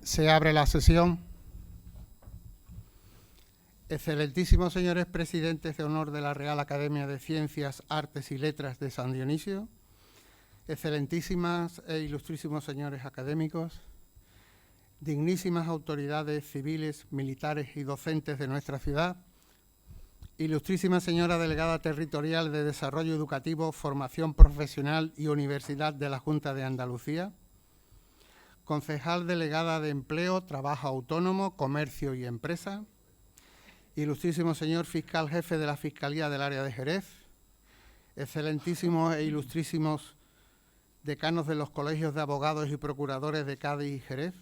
Se abre la sesión. Excelentísimos señores presidentes de honor de la Real Academia de Ciencias, Artes y Letras de San Dionisio, excelentísimas e ilustrísimos señores académicos, dignísimas autoridades civiles, militares y docentes de nuestra ciudad, ilustrísima señora delegada territorial de Desarrollo Educativo, Formación Profesional y Universidad de la Junta de Andalucía, concejal delegada de Empleo, Trabajo Autónomo, Comercio y Empresa, ilustrísimo señor fiscal jefe de la Fiscalía del Área de Jerez, excelentísimos e ilustrísimos decanos de los colegios de abogados y procuradores de Cádiz y Jerez,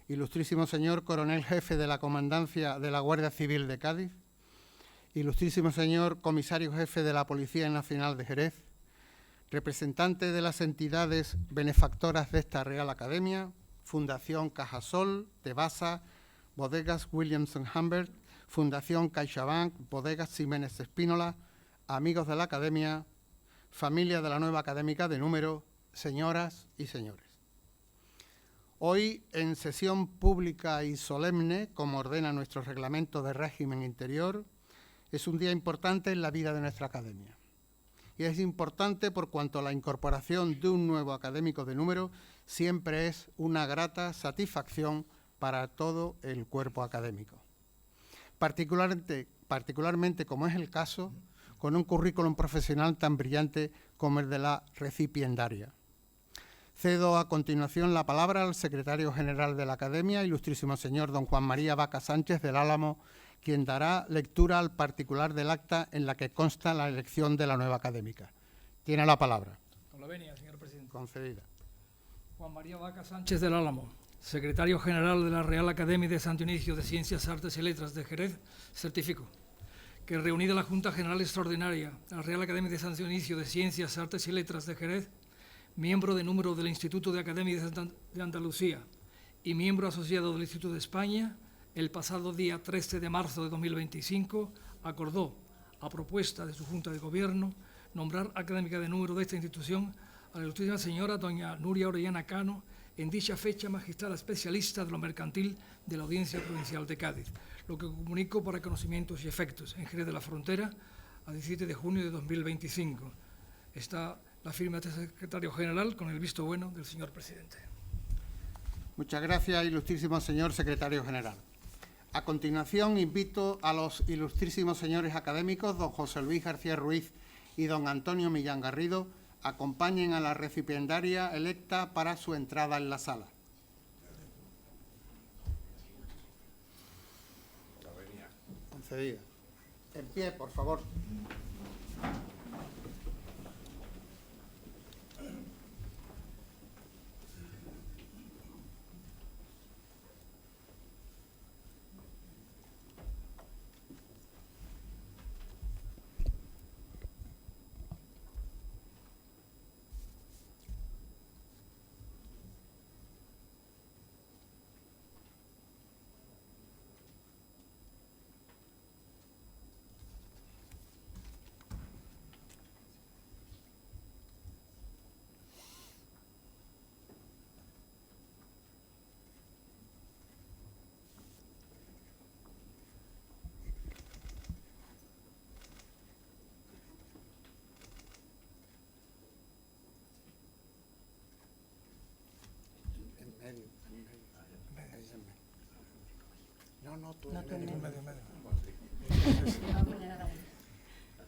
ilustrísimo señor coronel jefe de la Comandancia de la Guardia Civil de Cádiz, ilustrísimo señor comisario jefe de la Policía Nacional de Jerez, representante de las entidades benefactoras de esta Real Academia, Fundación Cajasol, Tebasa, Bodegas Williamson Humbert, Fundación CaixaBank, Bodegas Ximénez Espínola, amigos de la Academia, familia de la nueva académica de número, señoras y señores. Hoy, en sesión pública y solemne, como ordena nuestro reglamento de régimen interior, es un día importante en la vida de nuestra academia. Y es importante por cuanto la incorporación de un nuevo académico de número siempre es una grata satisfacción para todo el cuerpo académico. Particularmente, como es el caso, con un currículum profesional tan brillante como el de la recipiendaria. Cedo a continuación la palabra al secretario general de la Academia, ilustrísimo señor don Juan María Vaca Sánchez del Álamo, quien dará lectura al particular del acta en la que consta la elección de la nueva académica. Tiene la palabra. Con la venia, señor presidente. Concedida. Juan María Vaca Sánchez del Álamo, secretario general de la Real Academia de San Dionisio de Ciencias, Artes y Letras de Jerez, certifico que reunida la Junta General Extraordinaria de la Real Academia de San Dionisio de Ciencias, Artes y Letras de Jerez, miembro de número del Instituto de Academia de Andalucía y miembro asociado del Instituto de España, el pasado día 13 de marzo de 2025, acordó, a propuesta de su Junta de Gobierno, nombrar académica de número de esta institución a la ilustrísima señora doña Nuria Orellana Cano, en dicha fecha magistrada especialista de lo mercantil de la Audiencia Provincial de Cádiz, lo que comunico para conocimientos y efectos en Jerez de la Frontera a 17 de junio de 2025. Está la firma del secretario general con el visto bueno del señor presidente. Muchas gracias, ilustrísimo señor secretario general. A continuación, invito a los ilustrísimos señores académicos, don José Luis García Ruiz y don Antonio Millán Garrido, acompañen a la recipiendaria electa para su entrada en la sala. Concedida. En pie, por favor.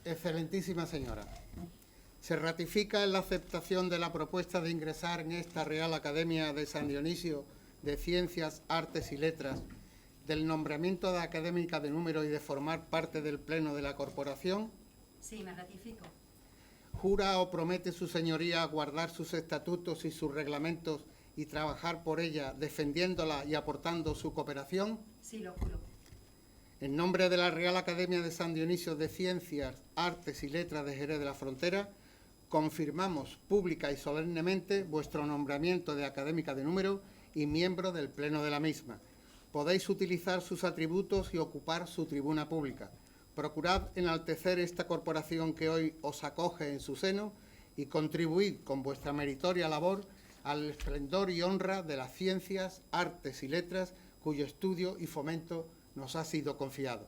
Excelentísima señora, se ratifica en la aceptación de la propuesta de ingresar en esta Real Academia de San Dionisio de Ciencias, Artes y Letras, del nombramiento de académica de número y de formar parte del Pleno de la Corporación. Sí, me ratifico. ¿Jura o promete su señoría guardar sus estatutos y sus reglamentos y trabajar por ella, defendiéndola y aportando su cooperación? Sí, lo juro. En nombre de la Real Academia de San Dionisio de Ciencias, Artes y Letras de Jerez de la Frontera, confirmamos pública y solemnemente vuestro nombramiento de académica de número y miembro del Pleno de la misma. Podéis utilizar sus atributos y ocupar su tribuna pública. Procurad enaltecer esta corporación que hoy os acoge en su seno y contribuid con vuestra meritoria labor al esplendor y honra de las ciencias, artes y letras, cuyo estudio y fomento nos ha sido confiado.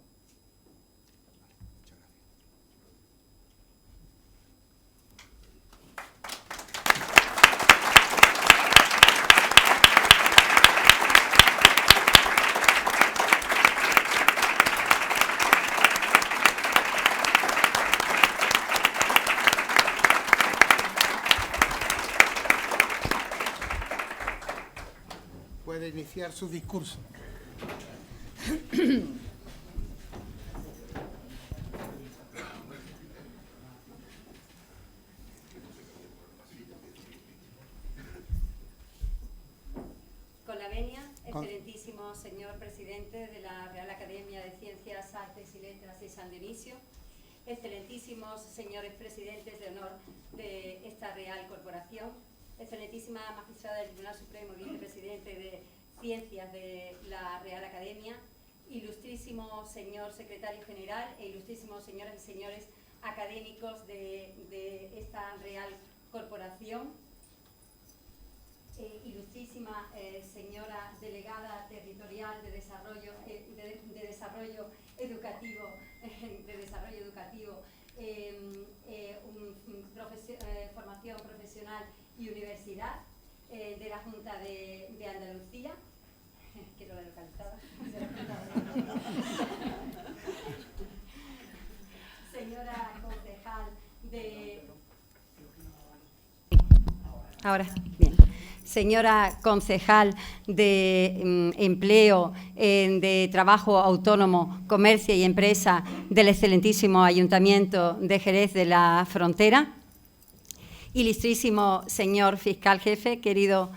Puede iniciar su discurso. Con la venia, excelentísimo señor presidente de la Real Academia de Ciencias, Artes y Letras de San Dionisio, excelentísimos señores presidentes de honor de esta Real Corporación, excelentísima magistrada del Tribunal Supremo, vicepresidente de Ciencias de la Real Academia, ilustrísimo señor secretario general e ilustrísimos señoras y señores académicos de esta Real Corporación, ilustrísima señora delegada territorial de desarrollo educativo, formación profesional y universidad de la Junta de Andalucía, que no la he localizado, señora concejal de... Ahora, bien. Señora concejal de Empleo, de Trabajo Autónomo, Comercio y Empresa del excelentísimo Ayuntamiento de Jerez de la Frontera, ilustrísimo señor fiscal jefe, querido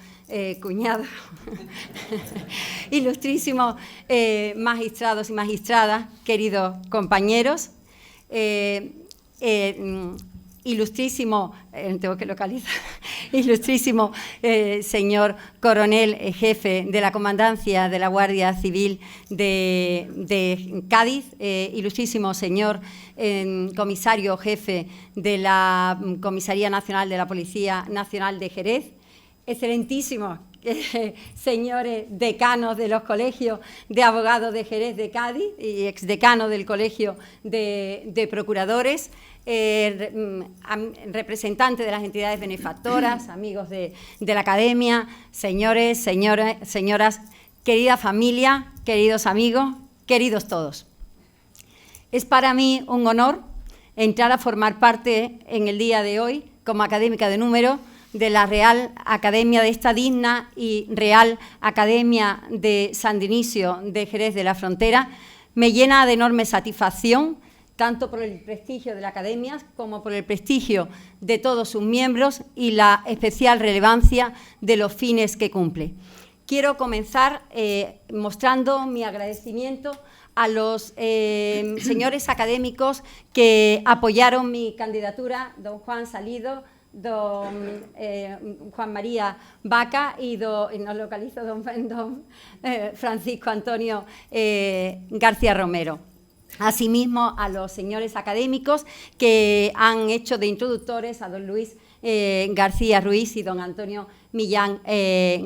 cuñado, ilustrísimos magistrados y magistradas, queridos compañeros, ilustrísimo, tengo que localizar, ilustrísimo señor coronel jefe de la Comandancia de la Guardia Civil de Cádiz, ilustrísimo señor comisario jefe de la Comisaría Nacional de la Policía Nacional de Jerez, excelentísimos señores decanos de los colegios de abogados de Jerez de Cádiz y exdecano del Colegio de Procuradores, representantes de las entidades benefactoras, amigos de la Academia, señores, señoras, querida familia, queridos amigos, queridos todos. Es para mí un honor entrar a formar parte en el día de hoy como académica de número de la Real Academia, de esta digna y Real Academia de San Dionisio de Jerez de la Frontera. Me llena de enorme satisfacción, tanto por el prestigio de la Academia como por el prestigio de todos sus miembros y la especial relevancia de los fines que cumple. Quiero comenzar mostrando mi agradecimiento a los señores académicos que apoyaron mi candidatura, don Juan Salido, don Juan María Vaca y no localizo don Francisco Antonio García Romero. Asimismo, a los señores académicos que han hecho de introductores a don Luis García Ruiz y don Antonio Millán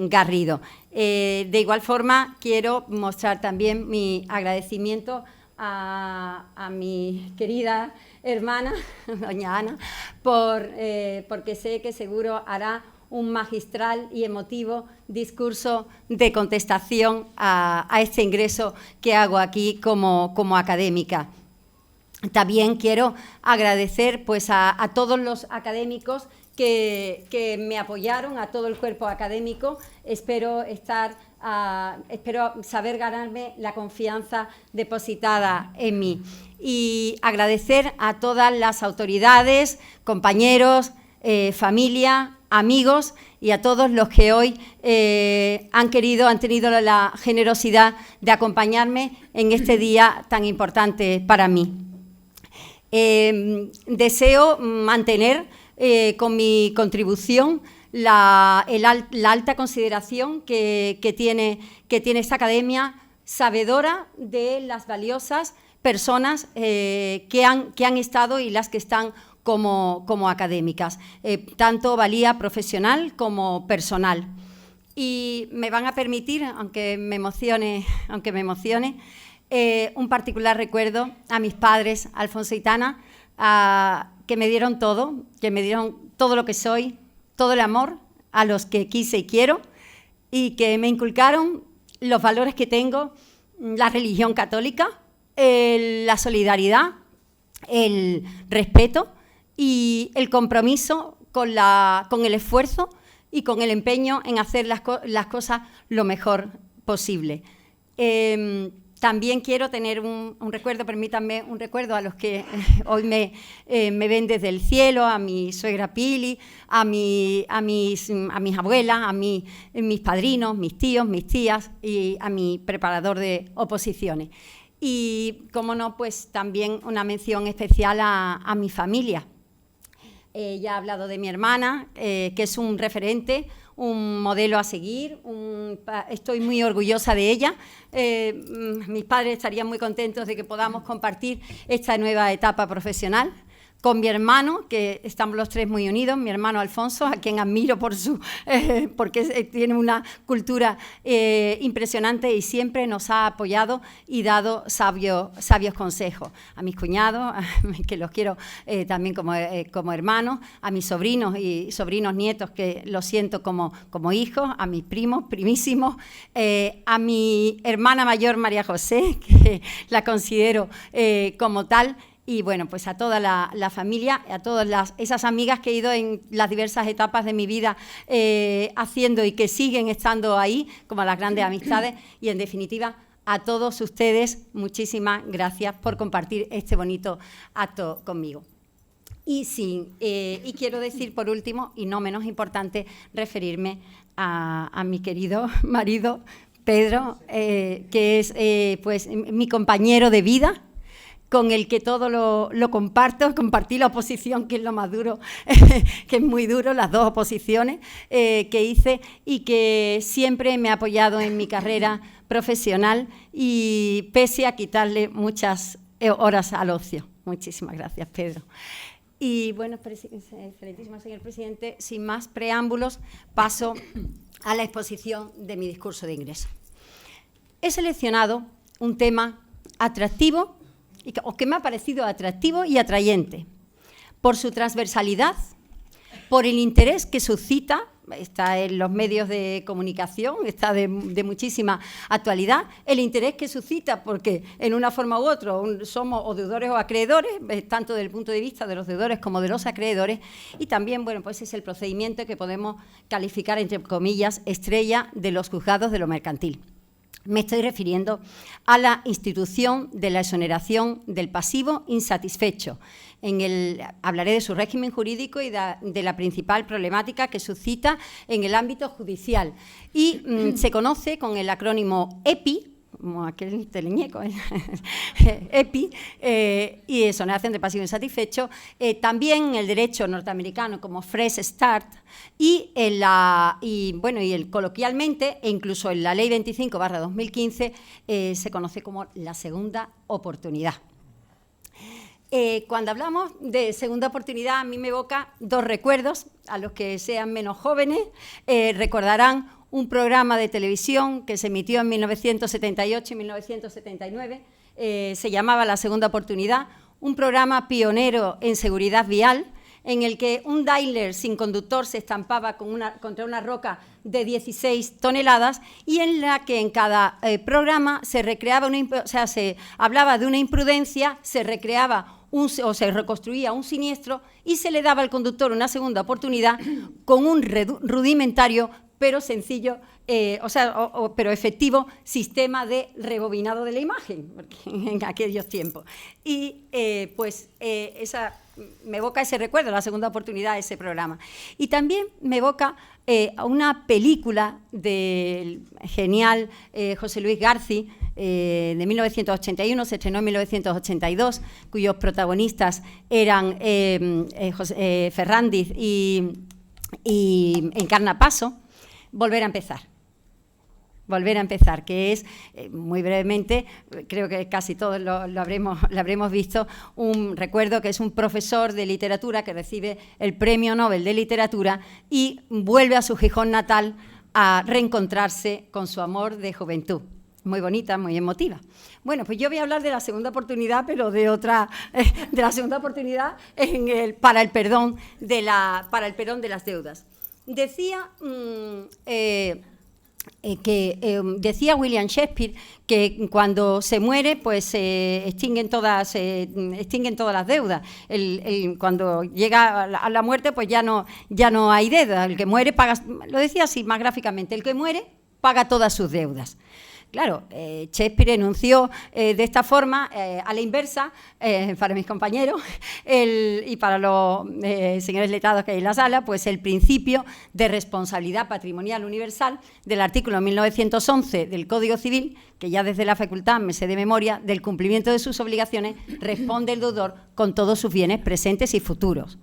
Garrido. De igual forma, quiero mostrar también mi agradecimiento a mi querida hermana, doña Ana, porque sé que seguro hará un magistral y emotivo discurso de contestación a este ingreso que hago aquí como académica. También quiero agradecer pues, a todos los académicos que me apoyaron, a todo el cuerpo académico. Espero saber ganarme la confianza depositada en mí. Y agradecer a todas las autoridades, compañeros, familia, amigos y a todos los que hoy han tenido la generosidad de acompañarme en este día tan importante para mí. Deseo mantener con mi contribución la alta consideración que tiene esta academia, sabedora de las valiosas personas que han estado y las que están como académicas, tanto valía profesional como personal. Y me van a permitir, aunque me emocione, un particular recuerdo a mis padres, Alfonso y Tana, que me dieron todo lo que soy, todo el amor a los que quise y quiero, y que me inculcaron los valores que tengo, la religión católica, la solidaridad, el respeto y el compromiso con el esfuerzo y con el empeño en hacer las cosas lo mejor posible. También quiero tener un recuerdo, permítanme un recuerdo a los que hoy me ven desde el cielo, a mi suegra Pili, a mis abuelas, a mis padrinos, mis tíos, mis tías y a mi preparador de oposiciones. Y, cómo no, pues también una mención especial a mi familia. Ya he hablado de mi hermana, que es un referente, un modelo a seguir, estoy muy orgullosa de ella. Mis padres estarían muy contentos de que podamos compartir esta nueva etapa profesional. Con mi hermano, que estamos los tres muy unidos, mi hermano Alfonso, a quien admiro porque tiene una cultura impresionante y siempre nos ha apoyado y dado sabios consejos. A mis cuñados, que los quiero también como hermanos, a mis sobrinos y sobrinos nietos, que los siento como hijos, a mis primos, primísimos, a mi hermana mayor, María José, que la considero como tal. Y bueno, pues a toda la familia, a todas esas amigas que he ido en las diversas etapas de mi vida haciendo y que siguen estando ahí, como las grandes amistades. Y en definitiva, a todos ustedes, muchísimas gracias por compartir este bonito acto conmigo. Y quiero decir, por último, y no menos importante, referirme a mi querido marido, Pedro, que es pues mi compañero de vida, con el que todo lo comparto. Compartí la oposición, que es lo más duro, que es muy duro, las dos oposiciones que hice, y que siempre me ha apoyado en mi carrera profesional y pese a quitarle muchas horas al ocio. Muchísimas gracias, Pedro. Y bueno, excelentísimo señor presidente, sin más preámbulos, paso a la exposición de mi discurso de ingreso. He seleccionado un tema atractivo, o que me ha parecido atractivo y atrayente, por su transversalidad, por el interés que suscita, está en los medios de comunicación, está de muchísima actualidad, el interés que suscita, porque en una forma u otra somos o deudores o acreedores, tanto desde el punto de vista de los deudores como de los acreedores, y también, bueno, pues es el procedimiento que podemos calificar, entre comillas, estrella de los juzgados de lo mercantil. Me estoy refiriendo a la institución de la exoneración del pasivo insatisfecho. Hablaré de su régimen jurídico y de la principal problemática que suscita en el ámbito judicial. Y se conoce con el acrónimo EPI, como aquel teleñeco, EPI, y exoneración de pasivo insatisfecho, también el derecho norteamericano como Fresh Start, y coloquialmente, e incluso en la Ley 25/2015, se conoce como la segunda oportunidad. Cuando hablamos de segunda oportunidad, a mí me evoca dos recuerdos. A los que sean menos jóvenes recordarán un programa de televisión que se emitió en 1978 y 1979, se llamaba La Segunda Oportunidad, un programa pionero en seguridad vial, en el que un Daimler sin conductor se estampaba contra una roca de 16 toneladas y en la que en cada programa se recreaba se hablaba de una imprudencia, se recreaba se reconstruía un siniestro y se le daba al conductor una segunda oportunidad con un rudimentario pero sencillo, pero efectivo sistema de rebobinado de la imagen en aquellos tiempos. Y me evoca ese recuerdo, la segunda oportunidad de ese programa. Y también me evoca a una película del genial José Luis García, de 1981, se estrenó en 1982, cuyos protagonistas eran Ferrandiz y Encarna Paso. Volver a empezar. volver a empezar, que es, muy brevemente, creo que casi todos lo habremos visto, recuerdo que es un profesor de literatura que recibe el Premio Nobel de Literatura y vuelve a su Gijón natal a reencontrarse con su amor de juventud. Muy bonita, muy emotiva. Bueno, pues yo voy a hablar de la segunda oportunidad, pero de la segunda oportunidad para el perdón de las deudas. Decía William Shakespeare que cuando se muere, pues se extinguen todas las deudas. Cuando llega a la muerte, pues ya no hay deuda. El que muere paga, lo decía así más gráficamente, el que muere paga todas sus deudas. Claro, Shakespeare enunció de esta forma, a la inversa, para mis compañeros y para los señores letrados que hay en la sala, pues el principio de responsabilidad patrimonial universal del artículo 1911 del Código Civil, que ya desde la facultad me sé de memoria, del cumplimiento de sus obligaciones responde el deudor con todos sus bienes presentes y futuros.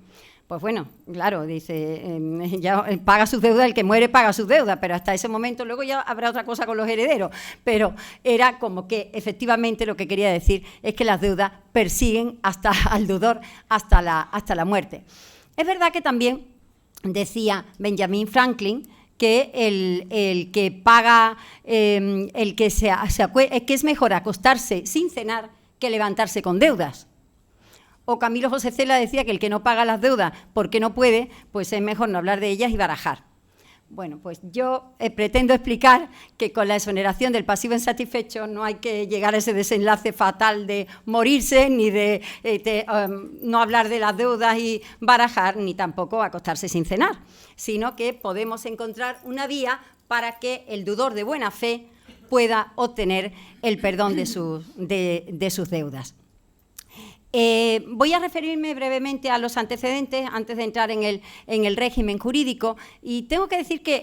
Pues bueno, claro, dice, ya paga sus deudas, el que muere paga sus deudas, pero hasta ese momento, luego ya habrá otra cosa con los herederos, pero era como que efectivamente lo que quería decir es que las deudas persiguen al deudor hasta la muerte. Es verdad que también decía Benjamin Franklin que el que paga, es que es mejor acostarse sin cenar que levantarse con deudas. O Camilo José Cela decía que el que no paga las deudas porque no puede, pues es mejor no hablar de ellas y barajar. Bueno, pues yo pretendo explicar que con la exoneración del pasivo insatisfecho no hay que llegar a ese desenlace fatal de morirse, ni de no hablar de las deudas y barajar, ni tampoco acostarse sin cenar, sino que podemos encontrar una vía para que el deudor de buena fe pueda obtener el perdón de sus deudas. Voy a referirme brevemente a los antecedentes antes de entrar en el régimen jurídico, y tengo que decir que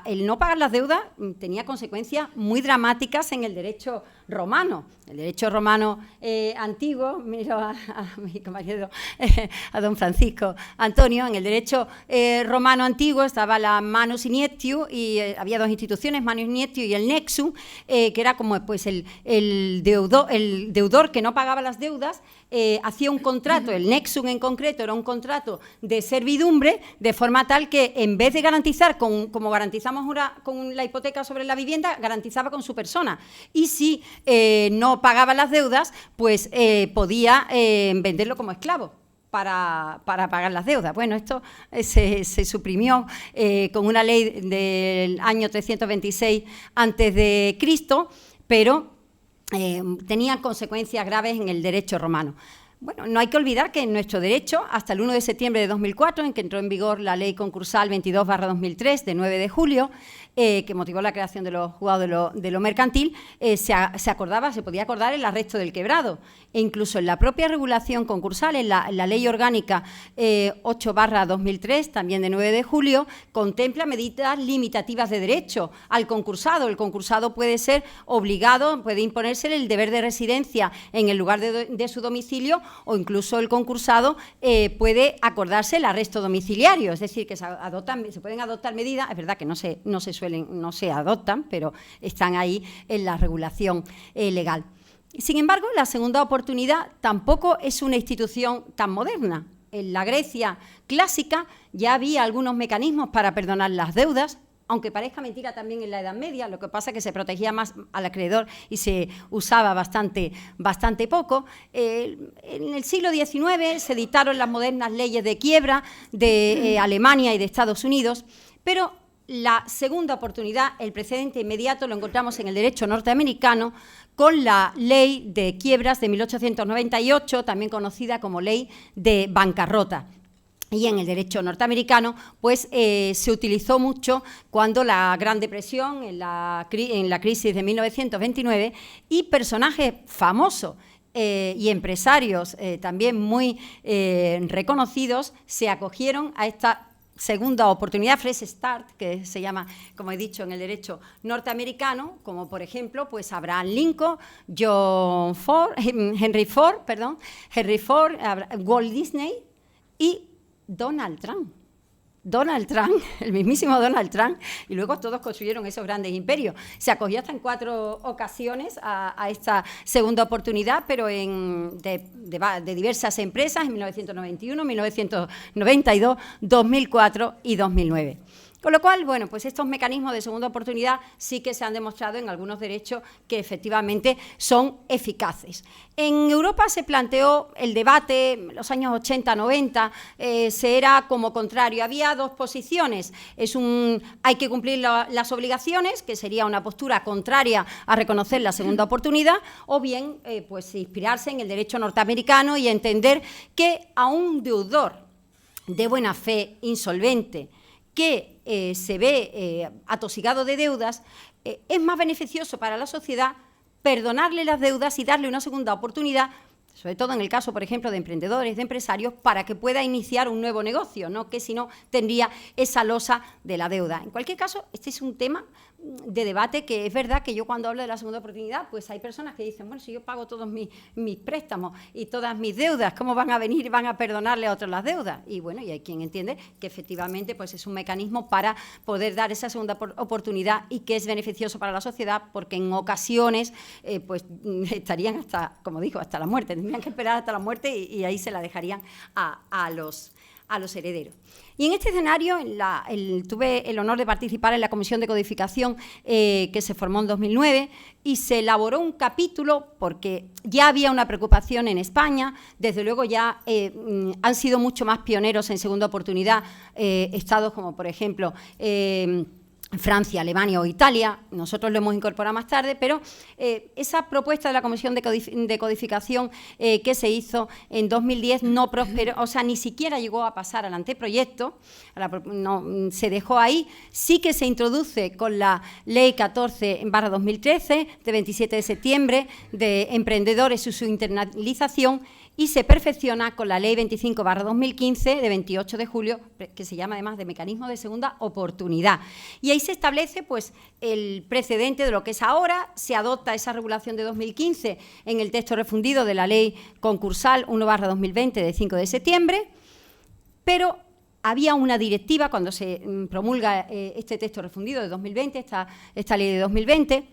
el no pagar las deudas tenía consecuencias muy dramáticas en el derecho romano. El derecho romano antiguo, miro a mi compañero, a don Francisco Antonio, en el derecho romano antiguo estaba la manus iniectiu y había dos instituciones, manus iniectiu y el nexum, que era como pues el deudor que no pagaba las deudas, hacía un contrato, el nexum en concreto era un contrato de servidumbre, de forma tal que en vez de garantizar, como garantizamos ahora con la hipoteca sobre la vivienda, garantizaba con su persona. Y si no pagaba las deudas, pues podía venderlo como esclavo para pagar las deudas. Bueno, esto se suprimió con una ley del año 326 a.C., pero tenían consecuencias graves en el derecho romano. Bueno, no hay que olvidar que en nuestro derecho, hasta el 1 de septiembre de 2004, en que entró en vigor la ley concursal 22/2003, de 9 de julio, que motivó la creación de los juzgados de lo mercantil, se podía acordar el arresto del quebrado. E incluso en la propia regulación concursal, en la ley orgánica 8/2003, también de 9 de julio, contempla medidas limitativas de derecho al concursado. El concursado puede ser obligado, puede imponerse el deber de residencia en el lugar de su domicilio, o incluso el concursado puede acordarse el arresto domiciliario, es decir, que se pueden adoptar medidas, es verdad que no se adoptan, pero están ahí en la regulación legal. Sin embargo, la segunda oportunidad tampoco es una institución tan moderna. En la Grecia clásica ya había algunos mecanismos para perdonar las deudas, aunque parezca mentira también en la Edad Media, lo que pasa es que se protegía más al acreedor y se usaba bastante poco. En el siglo XIX se dictaron las modernas leyes de quiebra de Alemania y de Estados Unidos, pero la segunda oportunidad, el precedente inmediato, lo encontramos en el derecho norteamericano con la ley de quiebras de 1898, también conocida como ley de bancarrota. Y en el derecho norteamericano, pues se utilizó mucho cuando la Gran Depresión, en la crisis de 1929, y personajes famosos y empresarios también muy reconocidos se acogieron a esta segunda oportunidad, fresh start, que se llama, como he dicho, en el derecho norteamericano, como por ejemplo, pues Abraham Lincoln, Henry Ford, Walt Disney y Donald Trump. Donald Trump, el mismísimo Donald Trump, y luego todos construyeron esos grandes imperios. Se acogió hasta en 4 ocasiones a esta segunda oportunidad, pero de diversas empresas, en 1991, 1992, 2004 y 2009. Con lo cual, bueno, pues estos mecanismos de segunda oportunidad sí que se han demostrado en algunos derechos que efectivamente son eficaces. En Europa se planteó el debate, en los años 80-90, se era como contrario. Había 2 posiciones. Hay que cumplir las obligaciones, que sería una postura contraria a reconocer la segunda oportunidad, o bien pues inspirarse en el derecho norteamericano y entender que a un deudor de buena fe insolvente que se ve atosigado de deudas, es más beneficioso para la sociedad perdonarle las deudas y darle una segunda oportunidad, sobre todo en el caso, por ejemplo, de emprendedores, de empresarios, para que pueda iniciar un nuevo negocio, no que si no tendría esa losa de la deuda. En cualquier caso, este es un tema de debate que es verdad que yo cuando hablo de la segunda oportunidad, pues hay personas que dicen, bueno, si yo pago todos mis préstamos y todas mis deudas, ¿cómo van a venir y van a perdonarle a otros las deudas? Y bueno, y hay quien entiende que efectivamente pues es un mecanismo para poder dar esa segunda oportunidad y que es beneficioso para la sociedad, porque en ocasiones pues estarían hasta, como digo, hasta la muerte, tendrían que esperar hasta la muerte y ahí se la dejarían a los herederos. Y en este escenario tuve el honor de participar en la Comisión de Codificación que se formó en 2009 y se elaboró un capítulo porque ya había una preocupación en España, desde luego ya han sido mucho más pioneros en segunda oportunidad estados como, por ejemplo, Francia, Alemania o Italia.Nosotros lo hemos incorporado más tarde, pero esa propuesta de la Comisión de Codificación que se hizo en 2010 no prosperó, o sea, ni siquiera llegó a pasar al anteproyecto, se dejó ahí. Sí que se introduce con la Ley 14/2013, de 27 de septiembre, de emprendedores y su internalización, y se perfecciona con la Ley 25/2015, de 28 de julio, que se llama además de mecanismo de segunda oportunidad. Y ahí se establece pues, el precedente de lo que es ahora, se adopta esa regulación de 2015 en el texto refundido de la Ley Concursal 1/2020, de 5 de septiembre, pero había una directiva, cuando se promulga este texto refundido de 2020, esta ley de 2020,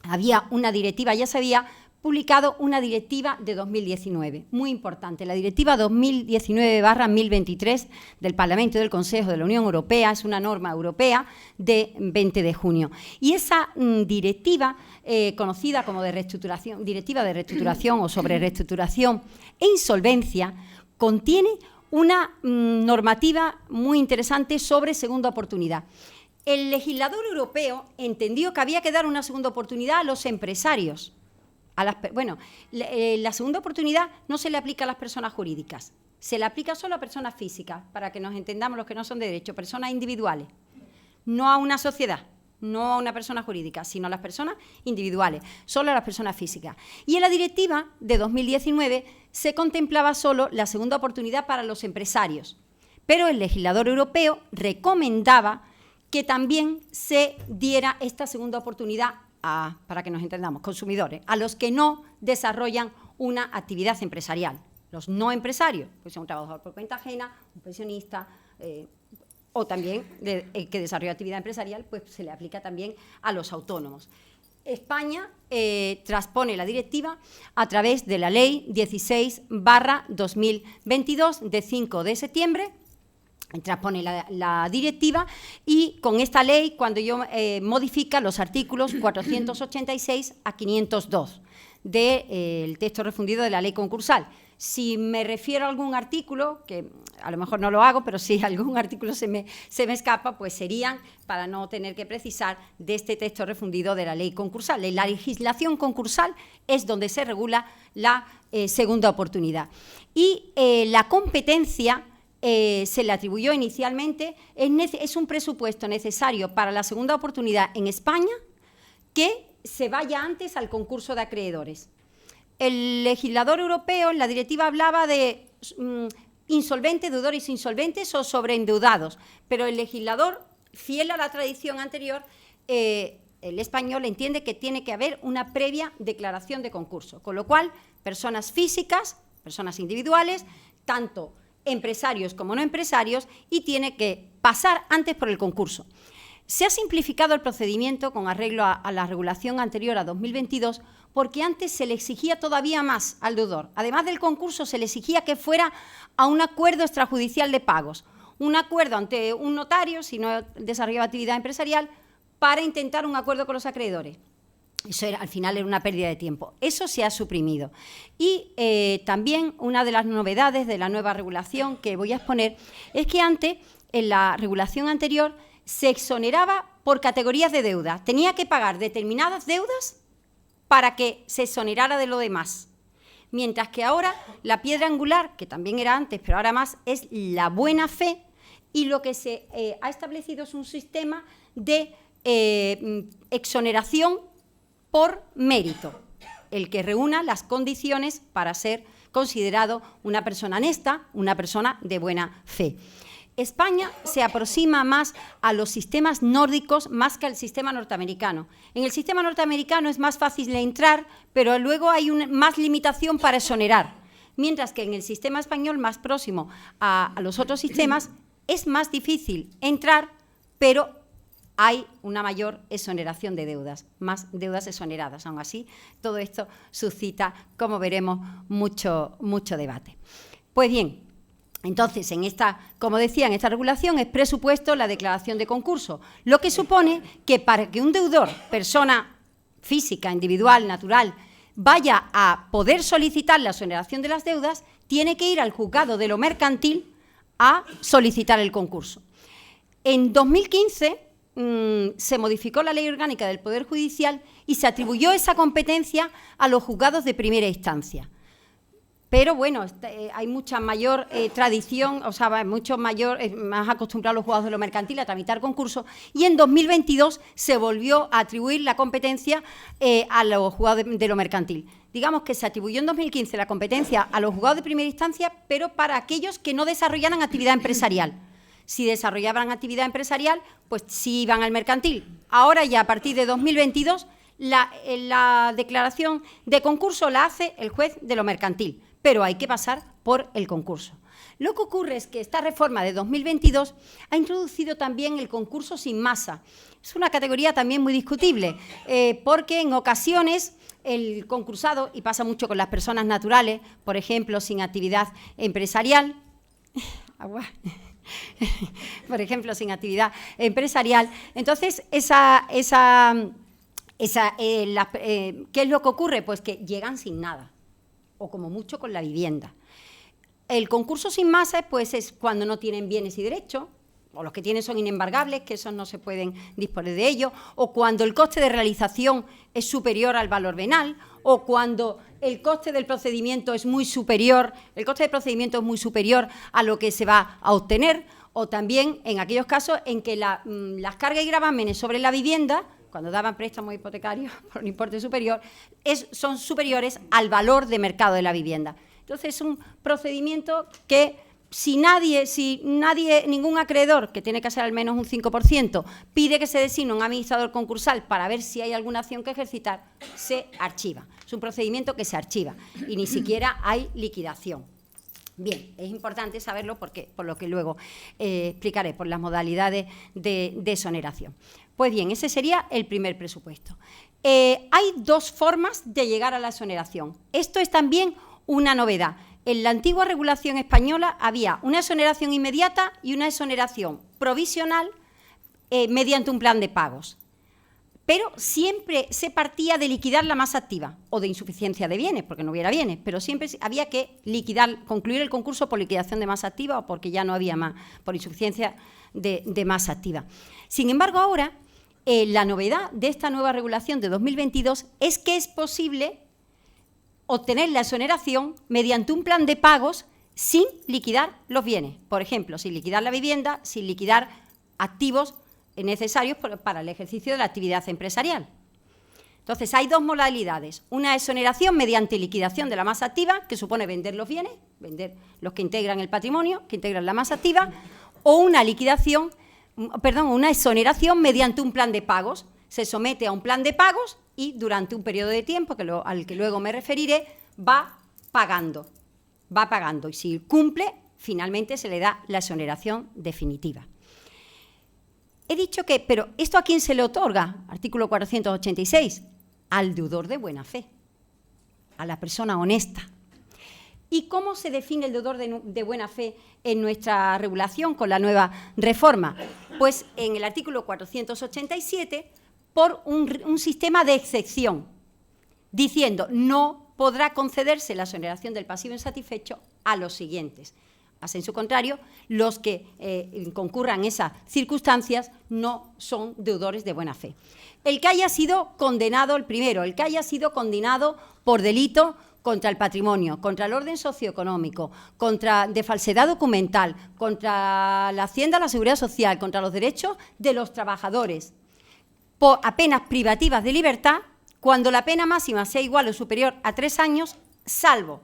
había una directiva, ya se había publicado una directiva de 2019, muy importante, la directiva 2019/1023 del Parlamento y del Consejo de la Unión Europea, es una norma europea de 20 de junio. Y esa directiva, conocida como Directiva de Reestructuración o sobre reestructuración e insolvencia, contiene una normativa muy interesante sobre segunda oportunidad. El legislador europeo entendió que había que dar una segunda oportunidad a los empresarios. La segunda oportunidad no se le aplica a las personas jurídicas, se le aplica solo a personas físicas, para que nos entendamos los que no son de derecho, personas individuales, no a una sociedad, no a una persona jurídica, sino a las personas individuales, solo a las personas físicas. Y en la directiva de 2019 se contemplaba solo la segunda oportunidad para los empresarios, pero el legislador europeo recomendaba que también se diera esta segunda oportunidad para que nos entendamos, consumidores, a los que no desarrollan una actividad empresarial. Los no empresarios, pues un trabajador por cuenta ajena, un pensionista, o también que desarrolla actividad empresarial, pues se le aplica también a los autónomos. España transpone la directiva a través de la Ley 16/2022 de 5 de septiembre, transpone la directiva y con esta ley, cuando modifica los artículos 486 a 502 del texto refundido de la ley concursal. Si me refiero a algún artículo, que a lo mejor no lo hago, pero si algún artículo se me escapa, pues serían, para no tener que precisar, de este texto refundido de la ley concursal. En la legislación concursal es donde se regula la segunda oportunidad. Y la competencia se le atribuyó inicialmente, es un presupuesto necesario para la segunda oportunidad en España que se vaya antes al concurso de acreedores. El legislador europeo en la directiva hablaba de insolventes, deudores insolventes o sobreendeudados, pero el legislador, fiel a la tradición anterior, el español entiende que tiene que haber una previa declaración de concurso, con lo cual personas físicas, personas individuales, tanto empresarios como no empresarios, y tiene que pasar antes por el concurso. Se ha simplificado el procedimiento con arreglo a la regulación anterior a 2022, porque antes se le exigía todavía más al deudor. Además del concurso, se le exigía que fuera a un acuerdo extrajudicial de pagos, un acuerdo ante un notario, si no desarrollaba actividad empresarial, para intentar un acuerdo con los acreedores. Eso al final era una pérdida de tiempo. Eso se ha suprimido. Y también una de las novedades de la nueva regulación que voy a exponer es que antes, en la regulación anterior, se exoneraba por categorías de deuda. Tenía que pagar determinadas deudas para que se exonerara de lo demás. Mientras que ahora la piedra angular, que también era antes, pero ahora más, es la buena fe, y lo que se ha establecido es un sistema de exoneración por mérito, el que reúna las condiciones para ser considerado una persona honesta, una persona de buena fe. España se aproxima más a los sistemas nórdicos más que al sistema norteamericano. En el sistema norteamericano es más fácil entrar, pero luego hay más limitación para exonerar, mientras que en el sistema español, más próximo a los otros sistemas, es más difícil entrar, pero hay una mayor exoneración de deudas, más deudas exoneradas. Aún así, todo esto suscita, como veremos, mucho debate. Pues bien, entonces, como decía, en esta regulación es presupuesto la declaración de concurso, lo que supone que para que un deudor, persona física, individual, natural, vaya a poder solicitar la exoneración de las deudas, tiene que ir al juzgado de lo mercantil a solicitar el concurso. En 2015 se modificó la Ley Orgánica del Poder Judicial y se atribuyó esa competencia a los juzgados de primera instancia. Pero bueno, hay mucha mayor tradición, o sea, más acostumbrados los juzgados de lo mercantil a tramitar concursos, y en 2022 se volvió a atribuir la competencia a los juzgados de lo mercantil. Digamos que se atribuyó en 2015 la competencia a los juzgados de primera instancia, pero para aquellos que no desarrollaran actividad empresarial. Si desarrollaban actividad empresarial, pues sí iban al mercantil. Ahora ya, a partir de 2022, la declaración de concurso la hace el juez de lo mercantil, pero hay que pasar por el concurso. Lo que ocurre es que esta reforma de 2022 ha introducido también el concurso sin masa. Es una categoría también muy discutible, porque en ocasiones el concursado, y pasa mucho con las personas naturales, por ejemplo, sin actividad empresarial, entonces ¿qué es lo que ocurre? Pues que llegan sin nada, o como mucho con la vivienda. El concurso sin masa, pues, es cuando no tienen bienes y derechos, o los que tienen son inembargables, que esos no se pueden disponer de ellos, o cuando el coste de realización es superior al valor venal, o cuando el coste del procedimiento es muy superior, a lo que se va a obtener, o también en aquellos casos en que las cargas y gravámenes sobre la vivienda, cuando daban préstamos hipotecarios por un importe superior, son superiores al valor de mercado de la vivienda. Entonces, es un procedimiento que ningún acreedor, que tiene que ser al menos un 5%, pide que se designe un administrador concursal para ver si hay alguna acción que ejercitar, se archiva. Es un procedimiento que se archiva y ni siquiera hay liquidación. Bien, es importante saberlo porque, por lo que luego explicaré, por las modalidades de exoneración. Pues bien, ese sería el primer presupuesto. Hay dos formas de llegar a la exoneración. Esto es también una novedad. En la antigua regulación española había una exoneración inmediata y una exoneración provisional mediante un plan de pagos. Pero siempre se partía de liquidar la masa activa o de insuficiencia de bienes, porque no hubiera bienes, pero siempre había que concluir el concurso por liquidación de masa activa o porque ya no había más, por insuficiencia de masa activa. Sin embargo, ahora, la novedad de esta nueva regulación de 2022 es que es posible obtener la exoneración mediante un plan de pagos sin liquidar los bienes. Por ejemplo, sin liquidar la vivienda, sin liquidar activos necesarios para el ejercicio de la actividad empresarial. Entonces, hay dos modalidades. Una exoneración mediante liquidación de la masa activa, que supone vender los bienes, vender los que integran el patrimonio, que integran la masa activa, o una exoneración mediante un plan de pagos. Se somete a un plan de pagos y durante un periodo de tiempo, al que luego me referiré, va pagando. Y si cumple, finalmente se le da la exoneración definitiva. He dicho que, pero ¿esto a quién se le otorga? Artículo 486, al deudor de buena fe, a la persona honesta. ¿Y cómo se define el deudor de buena fe en nuestra regulación con la nueva reforma? Pues en el artículo 487, por un sistema de excepción, diciendo no podrá concederse la exoneración del pasivo insatisfecho a los siguientes. A sensu contrario, los que concurran esas circunstancias no son deudores de buena fe. El que haya sido condenado, el primero, el que haya sido condenado por delito contra el patrimonio, contra el orden socioeconómico, de falsedad documental, contra la Hacienda, la Seguridad Social, contra los derechos de los trabajadores, a penas privativas de libertad, cuando la pena máxima sea igual o superior a 3 años, salvo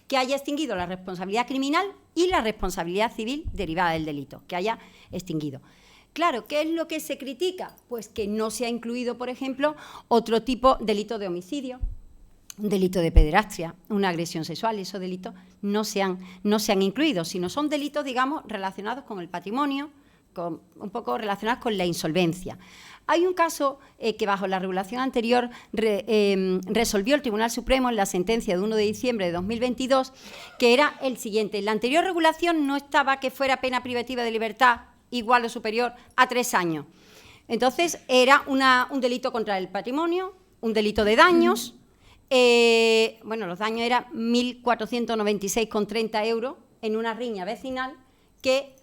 que haya extinguido la responsabilidad criminal y la responsabilidad civil derivada del delito, que haya extinguido. Claro, ¿qué es lo que se critica? Pues que no se ha incluido, por ejemplo, otro tipo de delito de homicidio, un delito de pederastia, una agresión sexual. Esos delitos no se han incluido, sino son delitos, digamos, relacionados con el patrimonio, un poco relacionados con la insolvencia. Hay un caso que bajo la regulación anterior resolvió el Tribunal Supremo en la sentencia de 1 de diciembre de 2022, que era el siguiente. En la anterior regulación no estaba que fuera pena privativa de libertad igual o superior a 3 años. Entonces, era un delito contra el patrimonio, un delito de daños. Bueno, los daños eran 1.496,30 € en una riña vecinal que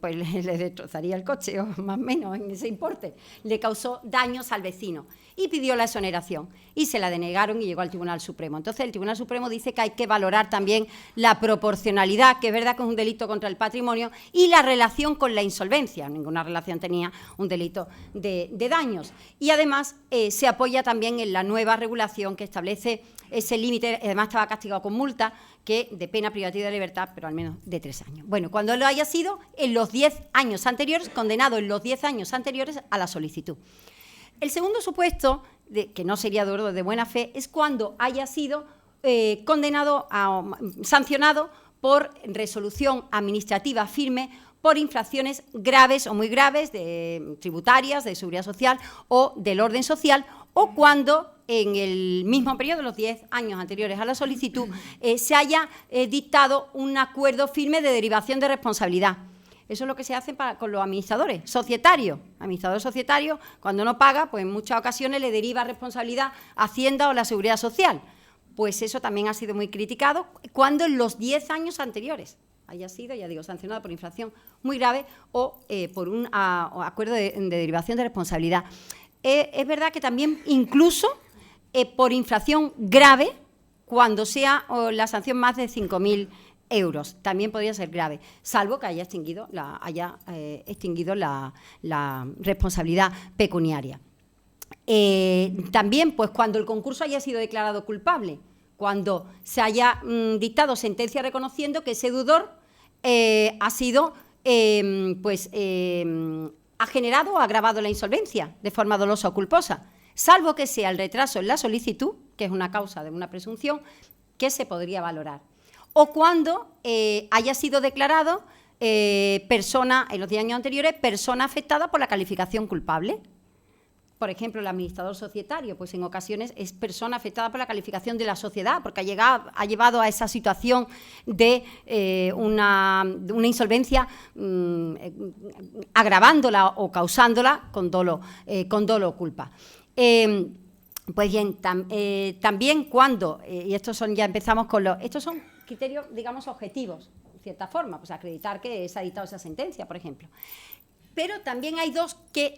pues le destrozaría el coche, o más o menos en ese importe. Le causó daños al vecino y pidió la exoneración y se la denegaron y llegó al Tribunal Supremo. Entonces el Tribunal Supremo dice que hay que valorar también la proporcionalidad, que es verdad que es un delito contra el patrimonio, y la relación con la insolvencia. Ninguna relación tenía un delito de daños. Y además se apoya también en la nueva regulación que establece ese límite, además estaba castigado con multa, que de pena privativa de libertad, pero al menos de 3 años. Bueno, cuando lo haya sido en los 10 años anteriores, condenado en los 10 años anteriores a la solicitud. El segundo supuesto, que no sería deudor de buena fe, es cuando haya sido sancionado por resolución administrativa firme por infracciones graves o muy graves, tributarias, de seguridad social o del orden social, o cuando en el mismo periodo, los 10 años anteriores a la solicitud, se haya dictado un acuerdo firme de derivación de responsabilidad. Eso es lo que se hace con los administradores societarios. Administrador societario, cuando no paga, pues en muchas ocasiones le deriva responsabilidad a Hacienda o la Seguridad Social. Pues eso también ha sido muy criticado cuando en los 10 años anteriores haya sido, ya digo, sancionado por infracción muy grave o por un acuerdo de derivación de responsabilidad. Es verdad que también incluso por infracción grave, cuando sea la sanción más de 5.000 euros, también podría ser grave, salvo que haya extinguido la responsabilidad pecuniaria. También, pues, cuando el concurso haya sido declarado culpable, cuando se haya dictado sentencia reconociendo que ese deudor ha generado o agravado la insolvencia de forma dolosa o culposa, salvo que sea el retraso en la solicitud, que es una causa de una presunción, que se podría valorar. O cuando haya sido declarado persona, en los 10 años anteriores, persona afectada por la calificación culpable. Por ejemplo, el administrador societario, pues en ocasiones es persona afectada por la calificación de la sociedad, porque ha llevado a esa situación de una insolvencia agravándola o causándola con dolo o culpa. Pues bien, también cuando, y estos son, ya empezamos con estos son criterios, digamos, objetivos, de cierta forma, pues acreditar que se ha dictado esa sentencia, por ejemplo. Pero también hay dos que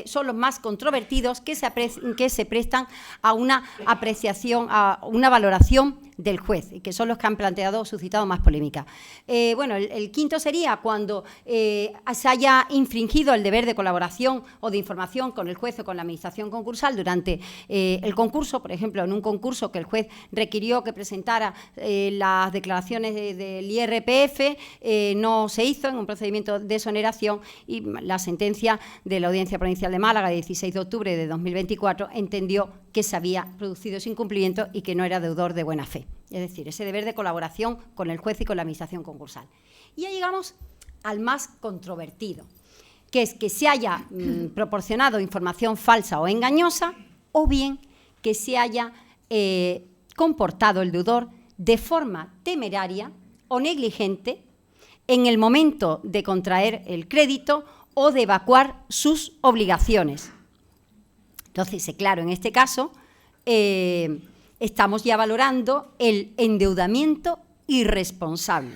son los más controvertidos, que se prestan a una apreciación, a una valoración del juez, y que son los que han suscitado más polémica. Bueno, el quinto sería cuando se haya infringido el deber de colaboración o de información con el juez o con la administración concursal durante el concurso. Por ejemplo, en un concurso que el juez requirió que presentara las declaraciones del IRPF, no se hizo en un procedimiento de exoneración y y la sentencia de la Audiencia Provincial de Málaga, de 16 de octubre de 2024, entendió que se había producido ese incumplimiento y que no era deudor de buena fe. Es decir, ese deber de colaboración con el juez y con la administración concursal. Y ya llegamos al más controvertido, que es que se haya proporcionado información falsa o engañosa, o bien que se haya comportado el deudor de forma temeraria o negligente en el momento de contraer el crédito o de evacuar sus obligaciones. Entonces, claro, en este caso estamos ya valorando el endeudamiento irresponsable.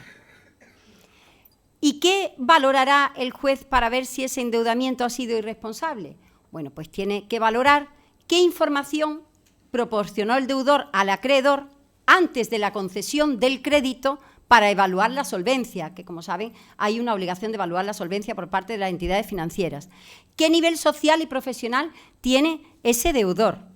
¿Y qué valorará el juez para ver si ese endeudamiento ha sido irresponsable? Bueno, pues tiene que valorar qué información proporcionó el deudor al acreedor antes de la concesión del crédito para evaluar la solvencia, que como saben hay una obligación de evaluar la solvencia por parte de las entidades financieras. ¿Qué nivel social y profesional tiene ese deudor?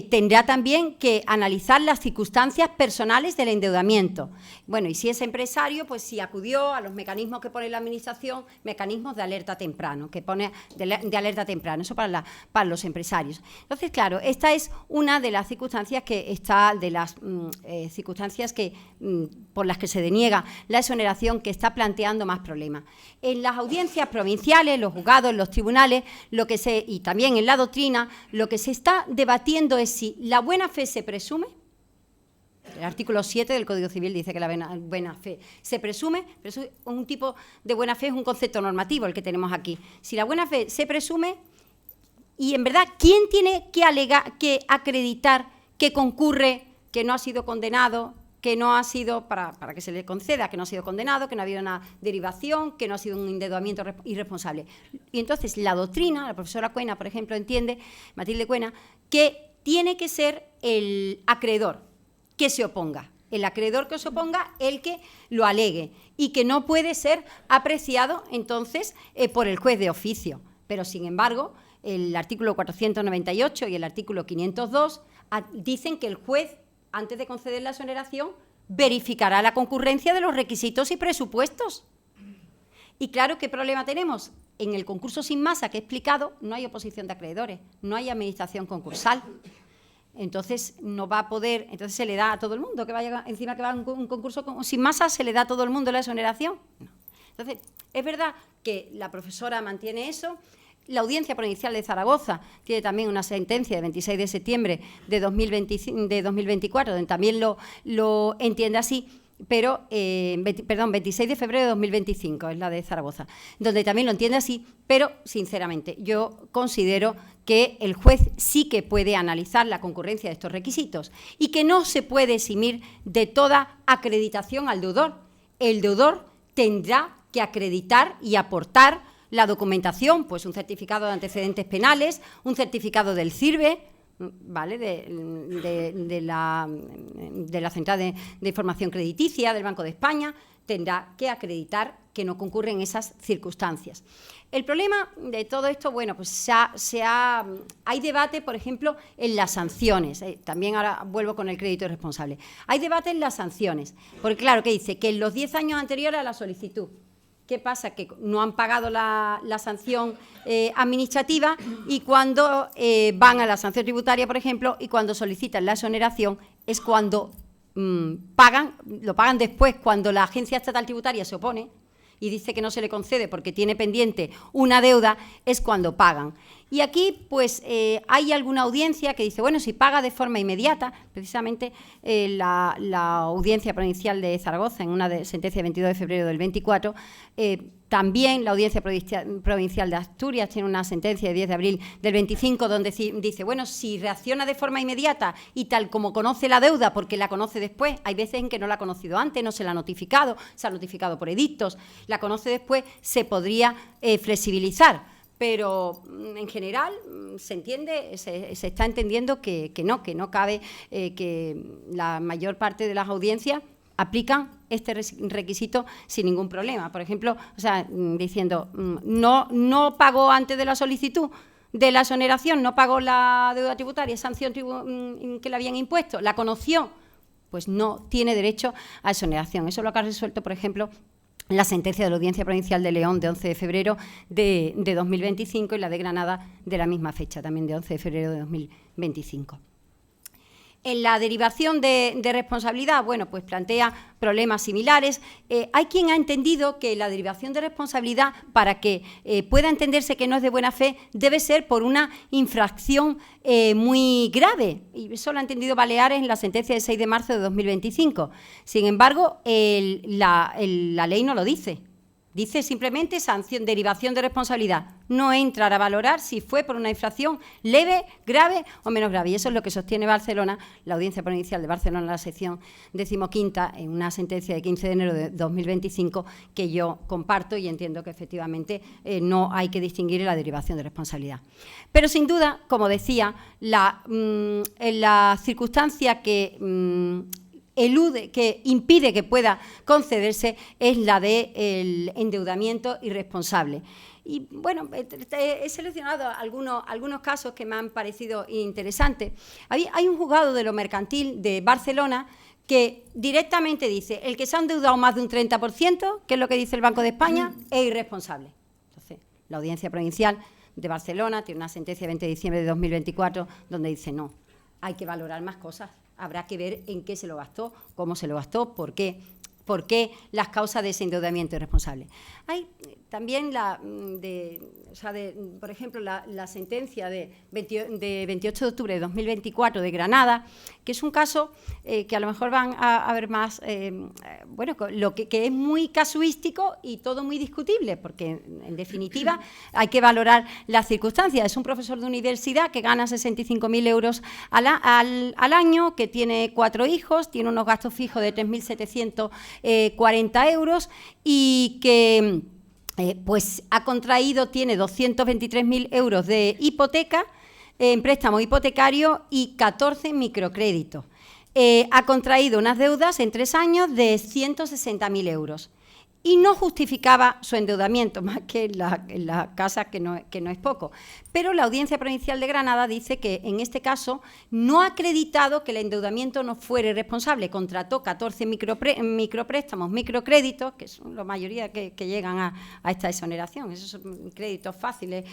Tendrá también que analizar las circunstancias personales del endeudamiento. Bueno, y si es empresario, pues si acudió a los mecanismos que pone la Administración, mecanismos de alerta temprano, que pone de alerta temprano, eso para los empresarios. Entonces, claro, esta es una de las circunstancias por las que se deniega la exoneración, que está planteando más problemas. En las audiencias provinciales, los juzgados, los tribunales, y también en la doctrina, lo que se está debatiendo es si la buena fe se presume. El artículo 7 del Código Civil dice que la buena fe se presume. Un tipo de buena fe es un concepto normativo el que tenemos aquí. Si la buena fe se presume, y en verdad, ¿quién tiene que acreditar que concurre, que no ha sido condenado, que no ha sido, para que se le conceda, que no ha sido condenado, que no ha habido una derivación, que no ha sido un endeudamiento irresponsable? Y entonces la doctrina, la profesora Cuena, por ejemplo, entiende, Matilde Cuena, que tiene que ser el acreedor que se oponga, el acreedor que se oponga, el que lo alegue, y que no puede ser apreciado entonces por el juez de oficio. Pero, sin embargo, el artículo 498 y el artículo 502 dicen que el juez, antes de conceder la exoneración, verificará la concurrencia de los requisitos y presupuestos. Y claro, ¿qué problema tenemos? En el concurso sin masa que he explicado, no hay oposición de acreedores, no hay administración concursal. Entonces no va a poder, entonces se le da a todo el mundo que vaya, encima que va a un concurso sin masa, se le da a todo el mundo la exoneración. No. Entonces, es verdad que la profesora mantiene eso. La Audiencia Provincial de Zaragoza tiene también una sentencia de 26 de septiembre de 2024, donde también lo entiende así, pero, 26 de febrero de 2025 es la de Zaragoza, donde también lo entiende así, pero, sinceramente, yo considero que el juez sí que puede analizar la concurrencia de estos requisitos y que no se puede eximir de toda acreditación al deudor. El deudor tendrá que acreditar y aportar la documentación, pues un certificado de antecedentes penales, un certificado del CIRBE, ¿vale?, de la Central de Información Crediticia del Banco de España, tendrá que acreditar que no concurren esas circunstancias. El problema de todo esto, bueno, pues hay debate, por ejemplo, en las sanciones. También ahora vuelvo con el crédito irresponsable. Hay debate en las sanciones, porque claro, que dice que en los 10 años anteriores a la solicitud, ¿qué pasa? Que no han pagado la sanción administrativa, y cuando van a la sanción tributaria, por ejemplo, y cuando solicitan la exoneración, es cuando lo pagan después, cuando la Agencia Estatal Tributaria se opone y dice que no se le concede porque tiene pendiente una deuda, es cuando pagan. Y aquí, pues, hay alguna audiencia que dice, bueno, si paga de forma inmediata, precisamente la Audiencia Provincial de Zaragoza, en una sentencia de 22 de febrero del 24, también la Audiencia Provincial de Asturias tiene una sentencia de 10 de abril del 25, donde dice, bueno, si reacciona de forma inmediata y tal como conoce la deuda, porque la conoce después, hay veces en que no la ha conocido antes, no se la ha notificado, se ha notificado por edictos, la conoce después, se podría flexibilizar. Pero en general se entiende, se está entendiendo que no cabe, que la mayor parte de las audiencias aplican este requisito sin ningún problema. Por ejemplo, diciendo, no pagó antes de la solicitud de la exoneración, no pagó la deuda tributaria, sanción que le habían impuesto, la conoció, pues no tiene derecho a exoneración. Eso es lo que ha resuelto, por ejemplo, la sentencia de la Audiencia Provincial de León de 11 de febrero de 2025 y la de Granada de la misma fecha, también de 11 de febrero de 2025. En la derivación de responsabilidad, bueno, pues plantea problemas similares. Hay quien ha entendido que la derivación de responsabilidad, para que pueda entenderse que no es de buena fe, debe ser por una infracción muy grave. Y eso lo ha entendido Baleares en la sentencia de 6 de marzo de 2025. Sin embargo, la ley no lo dice. Dice simplemente sanción, derivación de responsabilidad. No entrar a valorar si fue por una infracción leve, grave o menos grave. Y eso es lo que sostiene Barcelona, la Audiencia Provincial de Barcelona, la sección 15ª, en una sentencia de 15 de enero de 2025, que yo comparto y entiendo que efectivamente no hay que distinguir en la derivación de responsabilidad. Pero sin duda, como decía, en la circunstancia que que impide que pueda concederse es la del endeudamiento irresponsable. Y bueno, he seleccionado algunos casos que me han parecido interesantes. Hay un juzgado de lo mercantil de Barcelona que directamente dice: el que se ha endeudado más de un 30%, que es lo que dice el Banco de España, es irresponsable. Entonces, la Audiencia Provincial de Barcelona tiene una sentencia de 20 de diciembre de 2024 donde dice: no, hay que valorar más cosas. Habrá que ver en qué se lo gastó, cómo se lo gastó, por qué las causas de ese endeudamiento irresponsable. Hay también, por ejemplo, la sentencia de 28 de octubre de 2024 de Granada, que es un caso que a lo mejor van a ver más, bueno, lo que es muy casuístico y todo muy discutible, porque en definitiva hay que valorar las circunstancias. Es un profesor de universidad que gana 65.000 euros al año, que tiene 4 hijos, tiene unos gastos fijos de 3.740 euros y que pues ha contraído, tiene 223.000 euros de hipoteca, en préstamo hipotecario y 14 microcréditos. Ha contraído unas deudas en 3 años de 160.000 euros. Y no justificaba su endeudamiento, más que en la casa, que no es poco. Pero la Audiencia Provincial de Granada dice que en este caso no ha acreditado que el endeudamiento no fuera irresponsable. Contrató 14 micropréstamos, microcréditos, que son la mayoría que llegan a esta exoneración. Esos son créditos fáciles,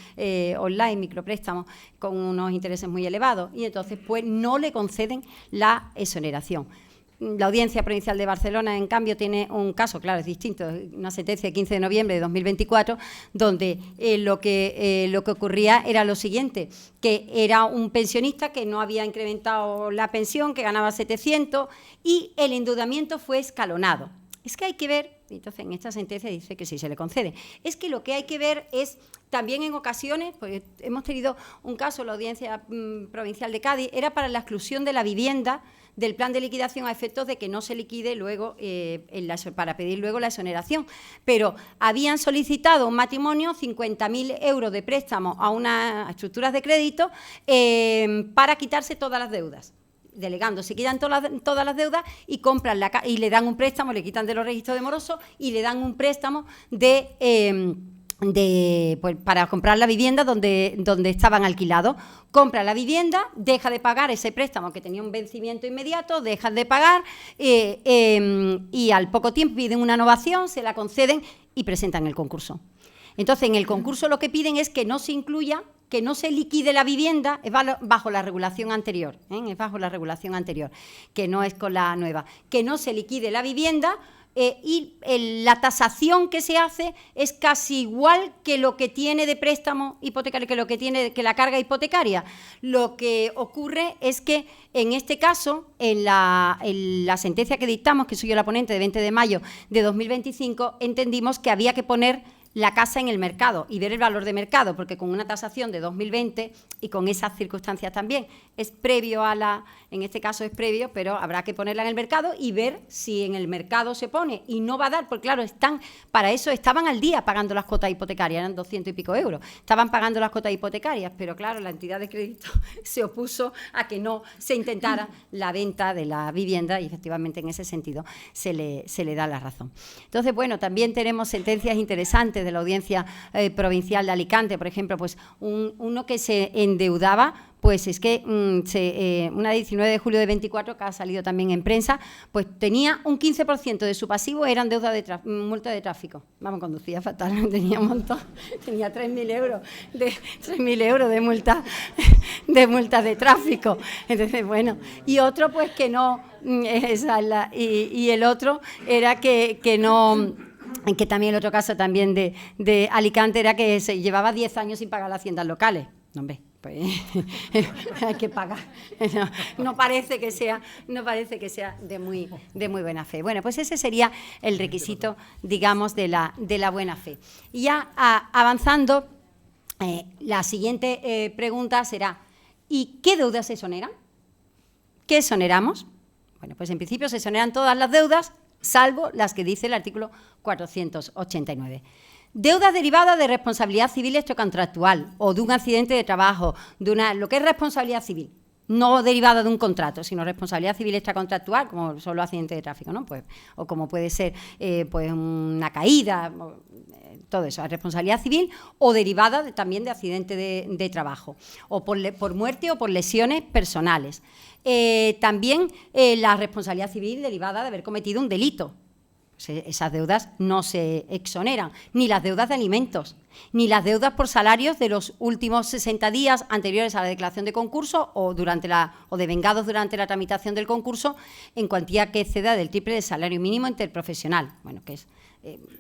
online, micropréstamos, con unos intereses muy elevados. Y entonces pues no le conceden la exoneración. La Audiencia Provincial de Barcelona, en cambio, tiene un caso, claro, es distinto, una sentencia de 15 de noviembre de 2024, donde lo que ocurría era lo siguiente, que era un pensionista que no había incrementado la pensión, que ganaba 700, y el endeudamiento fue escalonado. Es que hay que ver, entonces en esta sentencia dice que sí se le concede, es que lo que hay que ver es también en ocasiones, pues hemos tenido un caso, la Audiencia Provincial de Cádiz, era para la exclusión de la vivienda del plan de liquidación a efectos de que no se liquide luego, para pedir luego la exoneración. Pero habían solicitado un matrimonio 50.000 euros de préstamo a unas estructuras de crédito para quitarse todas las deudas. Delegando, se quitan todas las deudas y compran y le dan un préstamo, le quitan de los registros de morosos y le dan un préstamo pues, para comprar la vivienda donde estaban alquilados. Compra la vivienda, deja de pagar ese préstamo que tenía un vencimiento inmediato, dejan de pagar y al poco tiempo piden una novación, se la conceden y presentan el concurso. Entonces, en el concurso lo que piden es que no se incluya, que no se liquide la vivienda, es bajo la regulación anterior, es bajo la regulación anterior, que no es con la nueva, que no se liquide la vivienda. Y la tasación que se hace es casi igual que lo que tiene de préstamo hipotecario, que la carga hipotecaria. Lo que ocurre es que en este caso, en la sentencia que dictamos, que soy yo la ponente de 20 de mayo de 2025, entendimos que había que poner la casa en el mercado y ver el valor de mercado, porque con una tasación de 2020 y con esas circunstancias también es previo en este caso es previo, pero habrá que ponerla en el mercado y ver si en el mercado se pone y no va a dar, porque claro, para eso estaban al día pagando las cuotas hipotecarias, eran 200 y pico euros, estaban pagando las cuotas hipotecarias, pero claro, la entidad de crédito se opuso a que no se intentara la venta de la vivienda y efectivamente en ese sentido se le da la razón. Entonces, bueno, también tenemos sentencias interesantes antes de la Audiencia Provincial de Alicante, por ejemplo, pues uno que se endeudaba, pues es que una de 19 de julio de 24, que ha salido también en prensa, pues tenía un 15% de su pasivo, eran deuda de multa de tráfico. Vamos, conducía fatal, tenía un montón, tenía 3.000 euros de multa de tráfico. Entonces, bueno, y otro pues que no, y el otro era que no... Que también el otro caso también de Alicante era que se llevaba 10 años sin pagar las haciendas locales. No, hombre, pues hay que pagar. No parece que sea de muy buena fe. Bueno, pues ese sería el requisito, digamos, de la buena fe. Y ya avanzando, la siguiente pregunta será: ¿y qué deudas se exoneran? ¿Qué exoneramos? Bueno, pues en principio se exoneran todas las deudas, salvo las que dice el artículo 489. Deudas derivadas de responsabilidad civil extracontractual o de un accidente de trabajo, lo que es responsabilidad civil, no derivada de un contrato, sino responsabilidad civil extracontractual, como son los accidentes de tráfico, ¿no? Pues, o como puede ser pues una caída, todo eso, responsabilidad civil, o derivada también de accidente de trabajo, o por muerte o por lesiones personales. También la responsabilidad civil derivada de haber cometido un delito. Esas deudas no se exoneran, ni las deudas de alimentos, ni las deudas por salarios de los últimos 60 días anteriores a la declaración de concurso o devengados durante la tramitación del concurso en cuantía que exceda del triple del salario mínimo interprofesional. Bueno, que es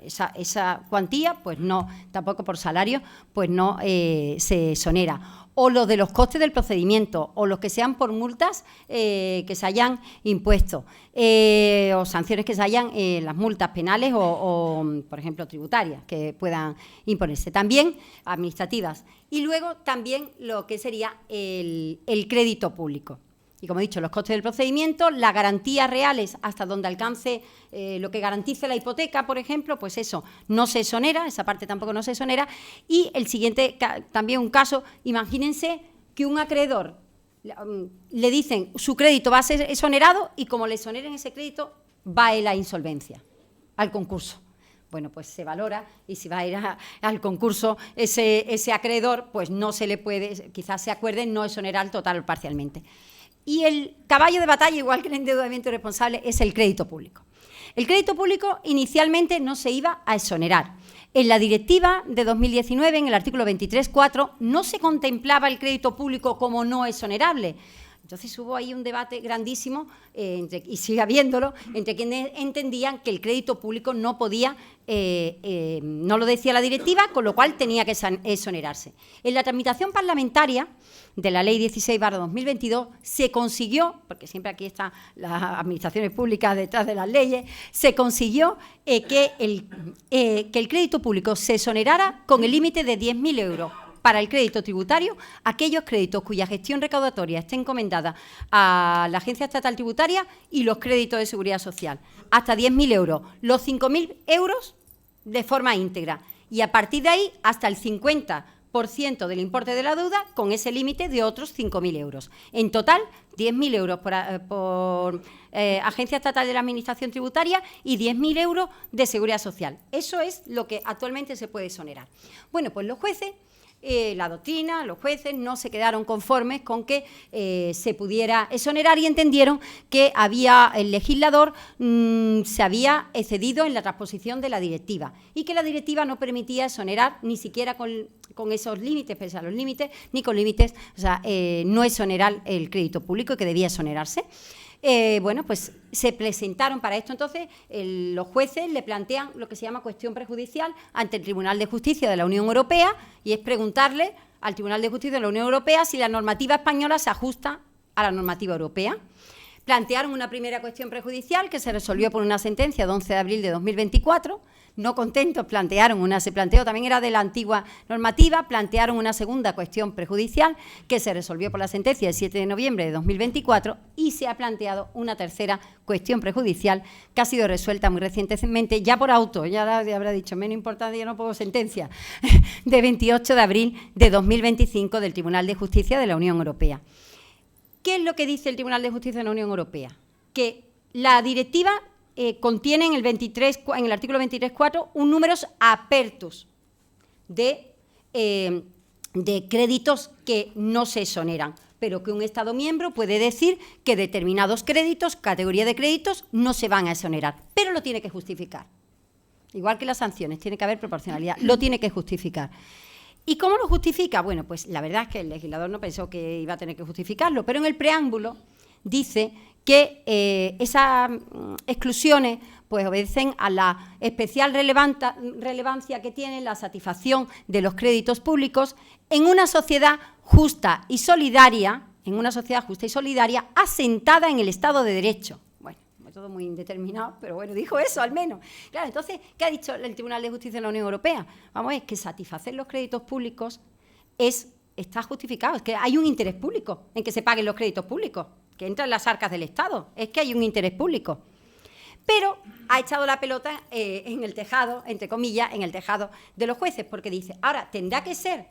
esa cuantía, pues no, tampoco por salario, pues no se exonera. O los de los costes del procedimiento, o los que sean por multas que se hayan impuesto, o sanciones que se hayan, las multas penales o, por ejemplo, tributarias que puedan imponerse, también administrativas. Y luego también lo que sería el crédito público. Y como he dicho, los costes del procedimiento, las garantías reales hasta donde alcance lo que garantice la hipoteca, por ejemplo, pues eso no se exonera, esa parte tampoco no se exonera. Y el siguiente, también un caso, imagínense que un acreedor le dicen su crédito va a ser exonerado y como le exoneren ese crédito va a ir a insolvencia, al concurso. Bueno, pues se valora y si va a ir al concurso ese acreedor, pues no se le puede, quizás se acuerden no exonerar total o parcialmente. Y el caballo de batalla, igual que el endeudamiento irresponsable, es el crédito público. El crédito público inicialmente no se iba a exonerar. En la directiva de 2019, en el artículo 23.4, no se contemplaba el crédito público como no exonerable. Entonces hubo ahí un debate grandísimo, y sigue habiéndolo, entre quienes entendían que el crédito público no podía, no lo decía la directiva, con lo cual tenía que exonerarse. En la tramitación parlamentaria de la Ley 16/2022 se consiguió, porque siempre aquí están las administraciones públicas detrás de las leyes, se consiguió que el crédito público se exonerara con el límite de 10.000 euros. Para el crédito tributario, aquellos créditos cuya gestión recaudatoria esté encomendada a la Agencia Estatal Tributaria y los créditos de seguridad social. Hasta 10.000 euros. Los 5.000 euros de forma íntegra. Y a partir de ahí, hasta el 50% del importe de la deuda, con ese límite de otros 5.000 euros. En total, 10.000 euros por Agencia Estatal de la Administración Tributaria y 10.000 euros de seguridad social. Eso es lo que actualmente se puede exonerar. Bueno, pues los jueces... la doctrina, los jueces no se quedaron conformes con que se pudiera exonerar y entendieron que el legislador se había excedido en la transposición de la directiva y que la directiva no permitía exonerar ni siquiera con esos límites, pese a los límites, ni con límites, o sea, no exonerar el crédito público y que debía exonerarse. Bueno, pues se presentaron para esto, entonces los jueces le plantean lo que se llama cuestión prejudicial ante el Tribunal de Justicia de la Unión Europea y es preguntarle al Tribunal de Justicia de la Unión Europea si la normativa española se ajusta a la normativa europea. Plantearon una primera cuestión prejudicial que se resolvió por una sentencia de 11 de abril de 2024. No contentos, se planteó, también era de la antigua normativa, plantearon una segunda cuestión prejudicial que se resolvió por la sentencia del 7 de noviembre de 2024 y se ha planteado una tercera cuestión prejudicial que ha sido resuelta muy recientemente, ya por auto, ya habrá dicho, menos importante, ya no pongo sentencia, de 28 de abril de 2025 del Tribunal de Justicia de la Unión Europea. ¿Qué es lo que dice el Tribunal de Justicia de la Unión Europea? Que la directiva contiene en el artículo 23.4 un numerus apertus. de créditos que no se exoneran, pero que un Estado miembro puede decir que determinados créditos, categoría de créditos, no se van a exonerar, pero lo tiene que justificar. Igual que las sanciones, tiene que haber proporcionalidad, lo tiene que justificar. ¿Y cómo lo justifica? Bueno, pues la verdad es que el legislador no pensó que iba a tener que justificarlo, pero en el preámbulo dice que esas exclusiones pues obedecen a la especial relevancia que tiene la satisfacción de los créditos públicos en una sociedad justa y solidaria, asentada en el Estado de Derecho. Bueno, todo muy indeterminado, pero bueno, dijo eso al menos. Claro, entonces, ¿qué ha dicho el Tribunal de Justicia de la Unión Europea? Vamos, es que satisfacer los créditos públicos está justificado, es que hay un interés público en que se paguen los créditos públicos, que entran en las arcas del Estado, es que hay un interés público. Pero ha echado la pelota en el tejado, entre comillas, en el tejado de los jueces, porque dice, ahora tendrá que ser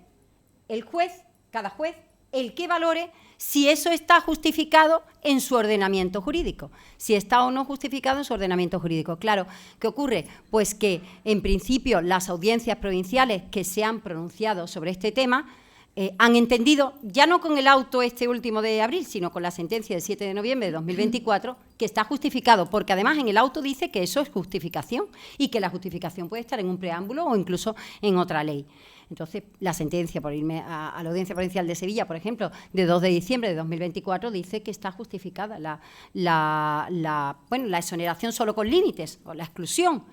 el juez, cada juez, el que valore si eso está justificado en su ordenamiento jurídico, si está o no justificado en su ordenamiento jurídico. Claro, ¿qué ocurre? Pues que, en principio, las audiencias provinciales que se han pronunciado sobre este tema han entendido, ya no con el auto este último de abril, sino con la sentencia del 7 de noviembre de 2024, que está justificado, porque además en el auto dice que eso es justificación y que la justificación puede estar en un preámbulo o incluso en otra ley. Entonces, la sentencia, por irme a la Audiencia Provincial de Sevilla, por ejemplo, de 2 de diciembre de 2024, dice que está justificada la exoneración solo con límites, o la exclusión.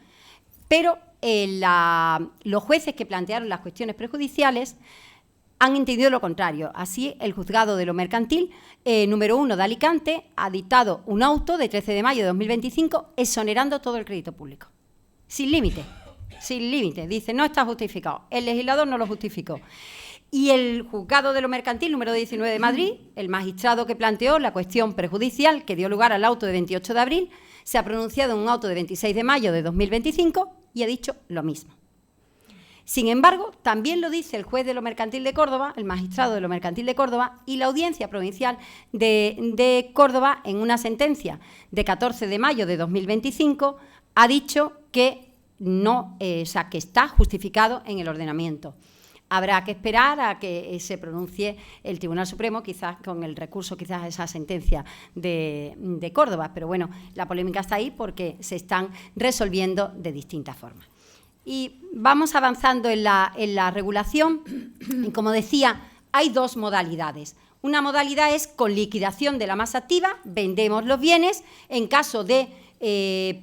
Pero los jueces que plantearon las cuestiones prejudiciales han entendido lo contrario. Así, el Juzgado de lo Mercantil número 1 de Alicante ha dictado un auto de 13 de mayo de 2025 exonerando todo el crédito público, sin límite. Sin límite, dice, no está justificado. El legislador no lo justificó. Y el Juzgado de lo Mercantil, número 19 de Madrid, el magistrado que planteó la cuestión prejudicial que dio lugar al auto de 28 de abril, se ha pronunciado en un auto de 26 de mayo de 2025 y ha dicho lo mismo. Sin embargo, también lo dice el juez de lo Mercantil de Córdoba, el magistrado de lo Mercantil de Córdoba, y la Audiencia Provincial de Córdoba, en una sentencia de 14 de mayo de 2025, ha dicho que que está justificado en el ordenamiento. Habrá que esperar a que se pronuncie el Tribunal Supremo, quizás con el recurso a esa sentencia de Córdoba, pero bueno, la polémica está ahí porque se están resolviendo de distintas formas. Y vamos avanzando en la regulación, y como decía, hay dos modalidades. Una modalidad es con liquidación de la masa activa, vendemos los bienes, en caso de que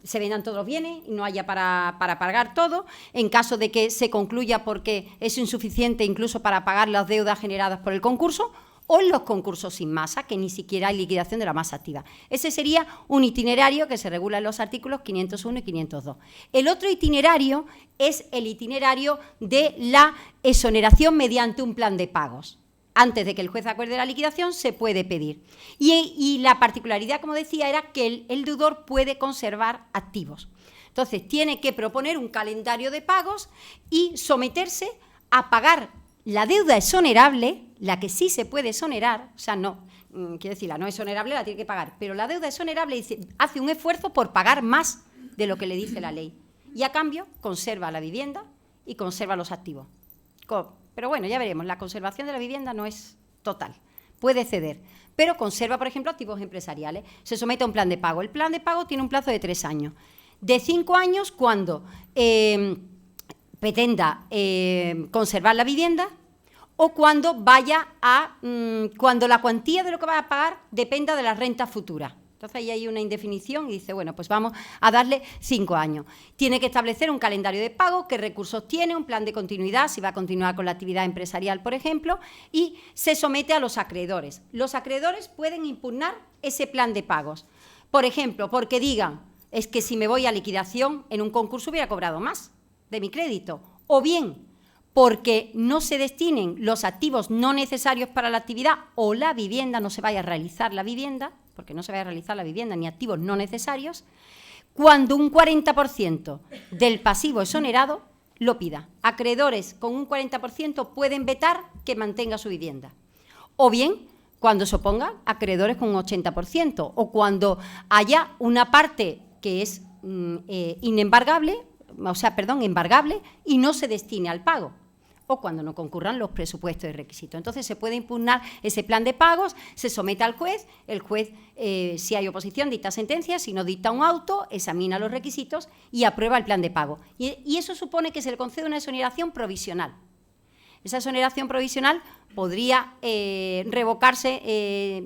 se vendan todos los bienes y no haya para pagar todo, en caso de que se concluya porque es insuficiente incluso para pagar las deudas generadas por el concurso, o en los concursos sin masa, que ni siquiera hay liquidación de la masa activa. Ese sería un itinerario que se regula en los artículos 501 y 502. El otro itinerario es el itinerario de la exoneración mediante un plan de pagos. Antes de que el juez acuerde la liquidación, se puede pedir. Y la particularidad, como decía, era que el deudor puede conservar activos. Entonces, tiene que proponer un calendario de pagos y someterse a pagar la deuda exonerable, la que sí se puede exonerar, o sea, no, quiero decir, la no exonerable la tiene que pagar, pero la deuda exonerable hace un esfuerzo por pagar más de lo que le dice la ley. Y a cambio, conserva la vivienda y conserva los activos. Pero bueno, ya veremos, la conservación de la vivienda no es total, puede ceder, pero conserva, por ejemplo, activos empresariales. Se somete a un plan de pago. El plan de pago tiene un plazo de 3 años. De 5 años cuando pretenda conservar la vivienda o cuando cuando la cuantía de lo que va a pagar dependa de las rentas futuras. Entonces ahí hay una indefinición y dice, bueno, pues vamos a darle 5 años. Tiene que establecer un calendario de pago, qué recursos tiene, un plan de continuidad, si va a continuar con la actividad empresarial, por ejemplo, y se somete a los acreedores. Los acreedores pueden impugnar ese plan de pagos. Por ejemplo, porque digan, es que si me voy a liquidación en un concurso hubiera cobrado más de mi crédito. O bien, porque no se destinen los activos no necesarios para la actividad o la vivienda, no se vaya a realizar la vivienda, porque no se vaya a realizar la vivienda ni activos no necesarios, cuando un 40% del pasivo exonerado lo pida. Acreedores con un 40% pueden vetar que mantenga su vivienda. O bien, cuando se opongan acreedores con un 80%, o cuando haya una parte que es inembargable, embargable y no se destine al pago, o cuando no concurran los presupuestos y requisitos. Entonces, se puede impugnar ese plan de pagos, se somete al juez, el juez, si hay oposición, dicta sentencia, si no dicta un auto, examina los requisitos y aprueba el plan de pago. Y eso supone que se le concede una exoneración provisional. Esa exoneración provisional podría revocarse,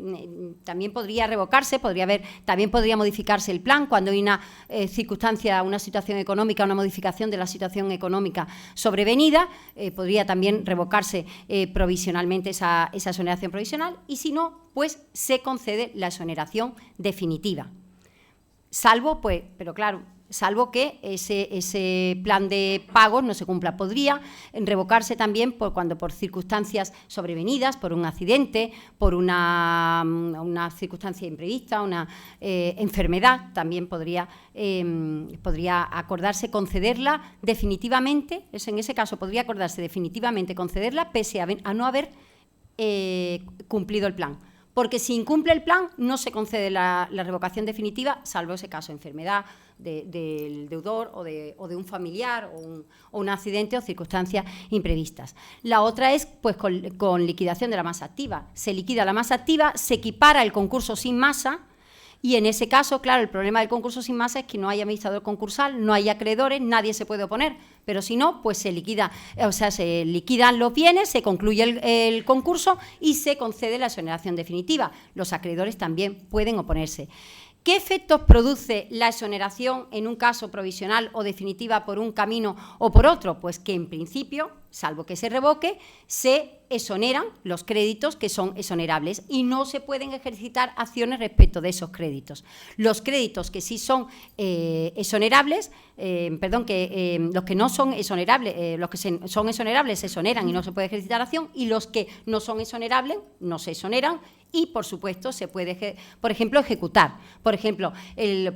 también podría modificarse el plan cuando hay una circunstancia, una situación económica, una modificación de la situación económica sobrevenida, podría también revocarse provisionalmente esa exoneración provisional, y si no, pues se concede la exoneración definitiva. Salvo que ese plan de pagos no se cumpla. Podría revocarse también cuando por circunstancias sobrevenidas, por un accidente, por una circunstancia imprevista, una enfermedad, también podría acordarse concederla definitivamente. En ese caso podría acordarse definitivamente concederla pese a no haber cumplido el plan. Porque si incumple el plan, no se concede la revocación definitiva, salvo ese caso, enfermedad del deudor o de un familiar o un accidente o circunstancias imprevistas. La otra es pues con liquidación de la masa activa. Se liquida la masa activa, se equipara el concurso sin masa, y en ese caso, claro, el problema del concurso sin masa es que no hay administrador concursal, no hay acreedores, nadie se puede oponer, pero si no, pues se liquidan los bienes, se concluye el concurso y se concede la exoneración definitiva. Los acreedores también pueden oponerse. ¿Qué efectos produce la exoneración en un caso provisional o definitiva por un camino o por otro? Pues que en principio, salvo que se revoque, se exoneran los créditos que son exonerables y no se pueden ejercitar acciones respecto de esos créditos. Los créditos que sí son exonerables, los que no son exonerables, los que son exonerables se exoneran y no se puede ejercitar acción, y los que no son exonerables no se exoneran. Y, por supuesto, se puede, por ejemplo, ejecutar. Por ejemplo,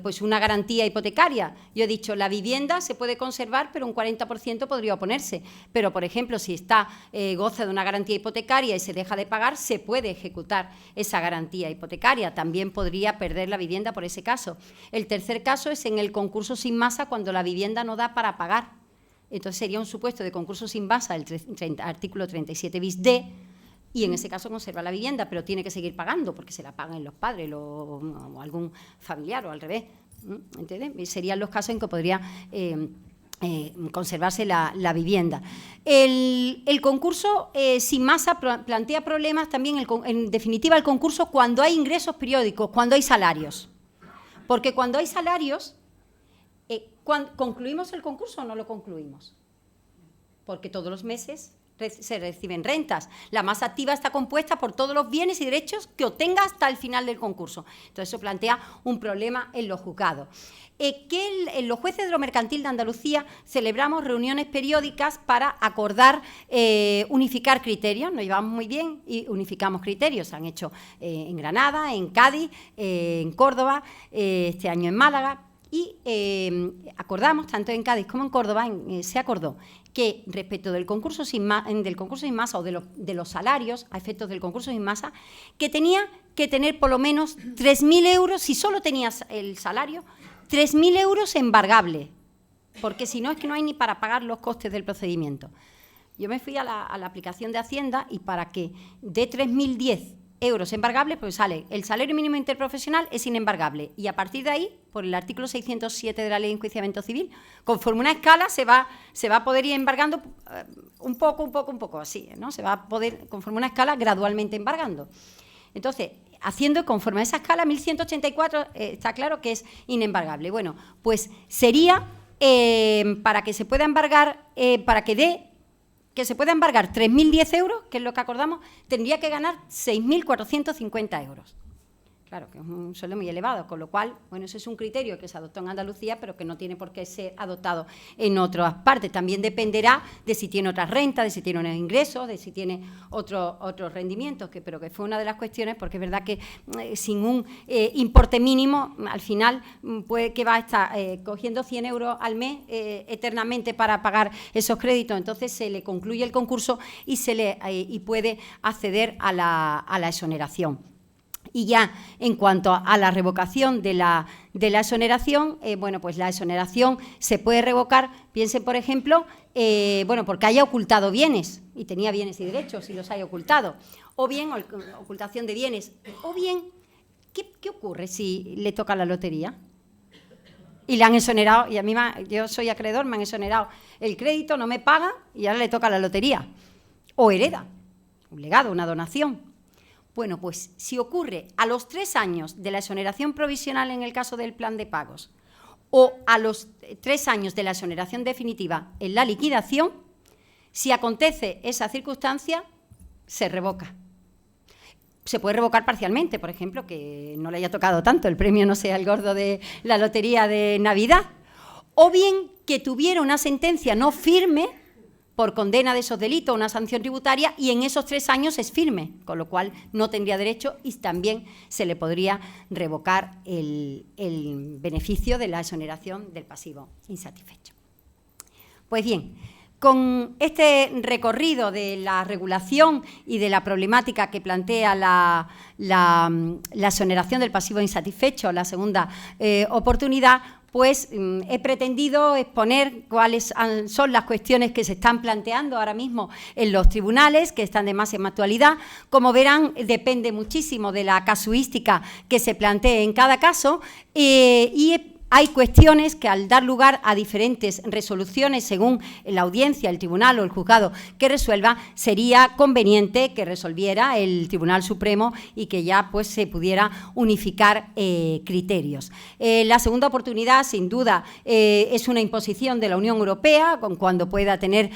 pues una garantía hipotecaria. Yo he dicho, la vivienda se puede conservar, pero un 40% podría oponerse. Pero, por ejemplo, si goza de una garantía hipotecaria y se deja de pagar, se puede ejecutar esa garantía hipotecaria. También podría perder la vivienda por ese caso. El tercer caso es en el concurso sin masa, cuando la vivienda no da para pagar. Entonces, sería un supuesto de concurso sin masa, el artículo 37 bis D, y en ese caso conserva la vivienda, pero tiene que seguir pagando porque se la pagan los padres o algún familiar o al revés. ¿Entiendes? Serían los casos en que podría conservarse la vivienda. El concurso sin masa plantea problemas también, en definitiva, el concurso cuando hay ingresos periódicos, cuando hay salarios. Porque cuando hay salarios, ¿concluimos el concurso o no lo concluimos? Porque todos los meses se reciben rentas. La masa activa está compuesta por todos los bienes y derechos que obtenga hasta el final del concurso. Entonces, eso plantea un problema en los juzgados. En los jueces de lo mercantil de Andalucía celebramos reuniones periódicas para acordar, unificar criterios. Nos llevamos muy bien y unificamos criterios. Se han hecho en Granada, en Cádiz, en Córdoba, este año en Málaga. Y acordamos, tanto en Cádiz como en Córdoba, se acordó que respecto del concurso sin masa o de los salarios a efectos del concurso sin masa, que tenía que tener por lo menos 3.000 euros, si solo tenías el salario, 3.000 euros embargables, porque si no es que no hay ni para pagar los costes del procedimiento. Yo me fui a la aplicación de Hacienda y para que de 3.010 euros embargables, pues sale el salario mínimo interprofesional es inembargable, y a partir de ahí, por el artículo 607 de la Ley de Enjuiciamiento Civil, conforme una escala se va a poder ir embargando un poco así, ¿no? Se va a poder, conforme una escala, gradualmente embargando. Entonces, haciendo conforme a esa escala, 1.184 está claro que es inembargable. Bueno, pues sería para que se pueda embargar, que se pueda embargar 3.010 euros, que es lo que acordamos, tendría que ganar 6.450 euros. Claro, que es un sueldo muy elevado, con lo cual, bueno, ese es un criterio que se adoptó en Andalucía, pero que no tiene por qué ser adoptado en otras partes. También dependerá de si tiene otras rentas, de si tiene unos ingresos, de si tiene otros rendimientos, pero que fue una de las cuestiones, porque es verdad que sin un importe mínimo, al final, puede que va a estar cogiendo 100 euros al mes eternamente para pagar esos créditos. Entonces, se le concluye el concurso y puede acceder a la exoneración. Y ya en cuanto a la revocación de la exoneración, bueno, pues la exoneración se puede revocar, piensen, por ejemplo, bueno, porque haya ocultado bienes, y tenía bienes y derechos y los haya ocultado, o bien ocultación de bienes, o bien, ¿qué ocurre si le toca la lotería? Y le han exonerado, y a mí yo soy acreedor, me han exonerado el crédito, no me paga y ahora le toca la lotería. O hereda, un legado, una donación. Bueno, pues si ocurre a los 3 años de la exoneración provisional en el caso del plan de pagos o a los 3 años de la exoneración definitiva en la liquidación, si acontece esa circunstancia, se revoca. Se puede revocar parcialmente, por ejemplo, que no le haya tocado tanto, el premio no sea el gordo de la lotería de Navidad, o bien que tuviera una sentencia no firme por condena de esos delitos, una sanción tributaria, y en esos 3 años es firme, con lo cual no tendría derecho y también se le podría revocar el beneficio de la exoneración del pasivo insatisfecho. Pues bien, con este recorrido de la regulación y de la problemática que plantea la exoneración del pasivo insatisfecho, la segunda oportunidad, pues he pretendido exponer cuáles son las cuestiones que se están planteando ahora mismo en los tribunales, que están de máxima actualidad. Como verán, depende muchísimo de la casuística que se plantee en cada caso y hay cuestiones que, al dar lugar a diferentes resoluciones según la audiencia, el tribunal o el juzgado que resuelva, sería conveniente que resolviera el Tribunal Supremo y que ya pues se pudiera unificar criterios. La segunda oportunidad, sin duda, es una imposición de la Unión Europea, cuando pueda tener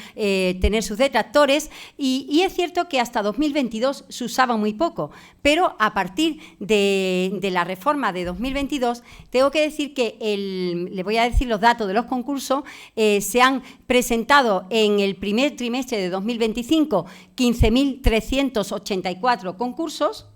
sus detractores, y es cierto que hasta 2022 se usaba muy poco, pero a partir de la reforma de 2022, tengo que decir que le voy a decir los datos de los concursos. Se han presentado en el primer trimestre de 2025 15.384 concursos.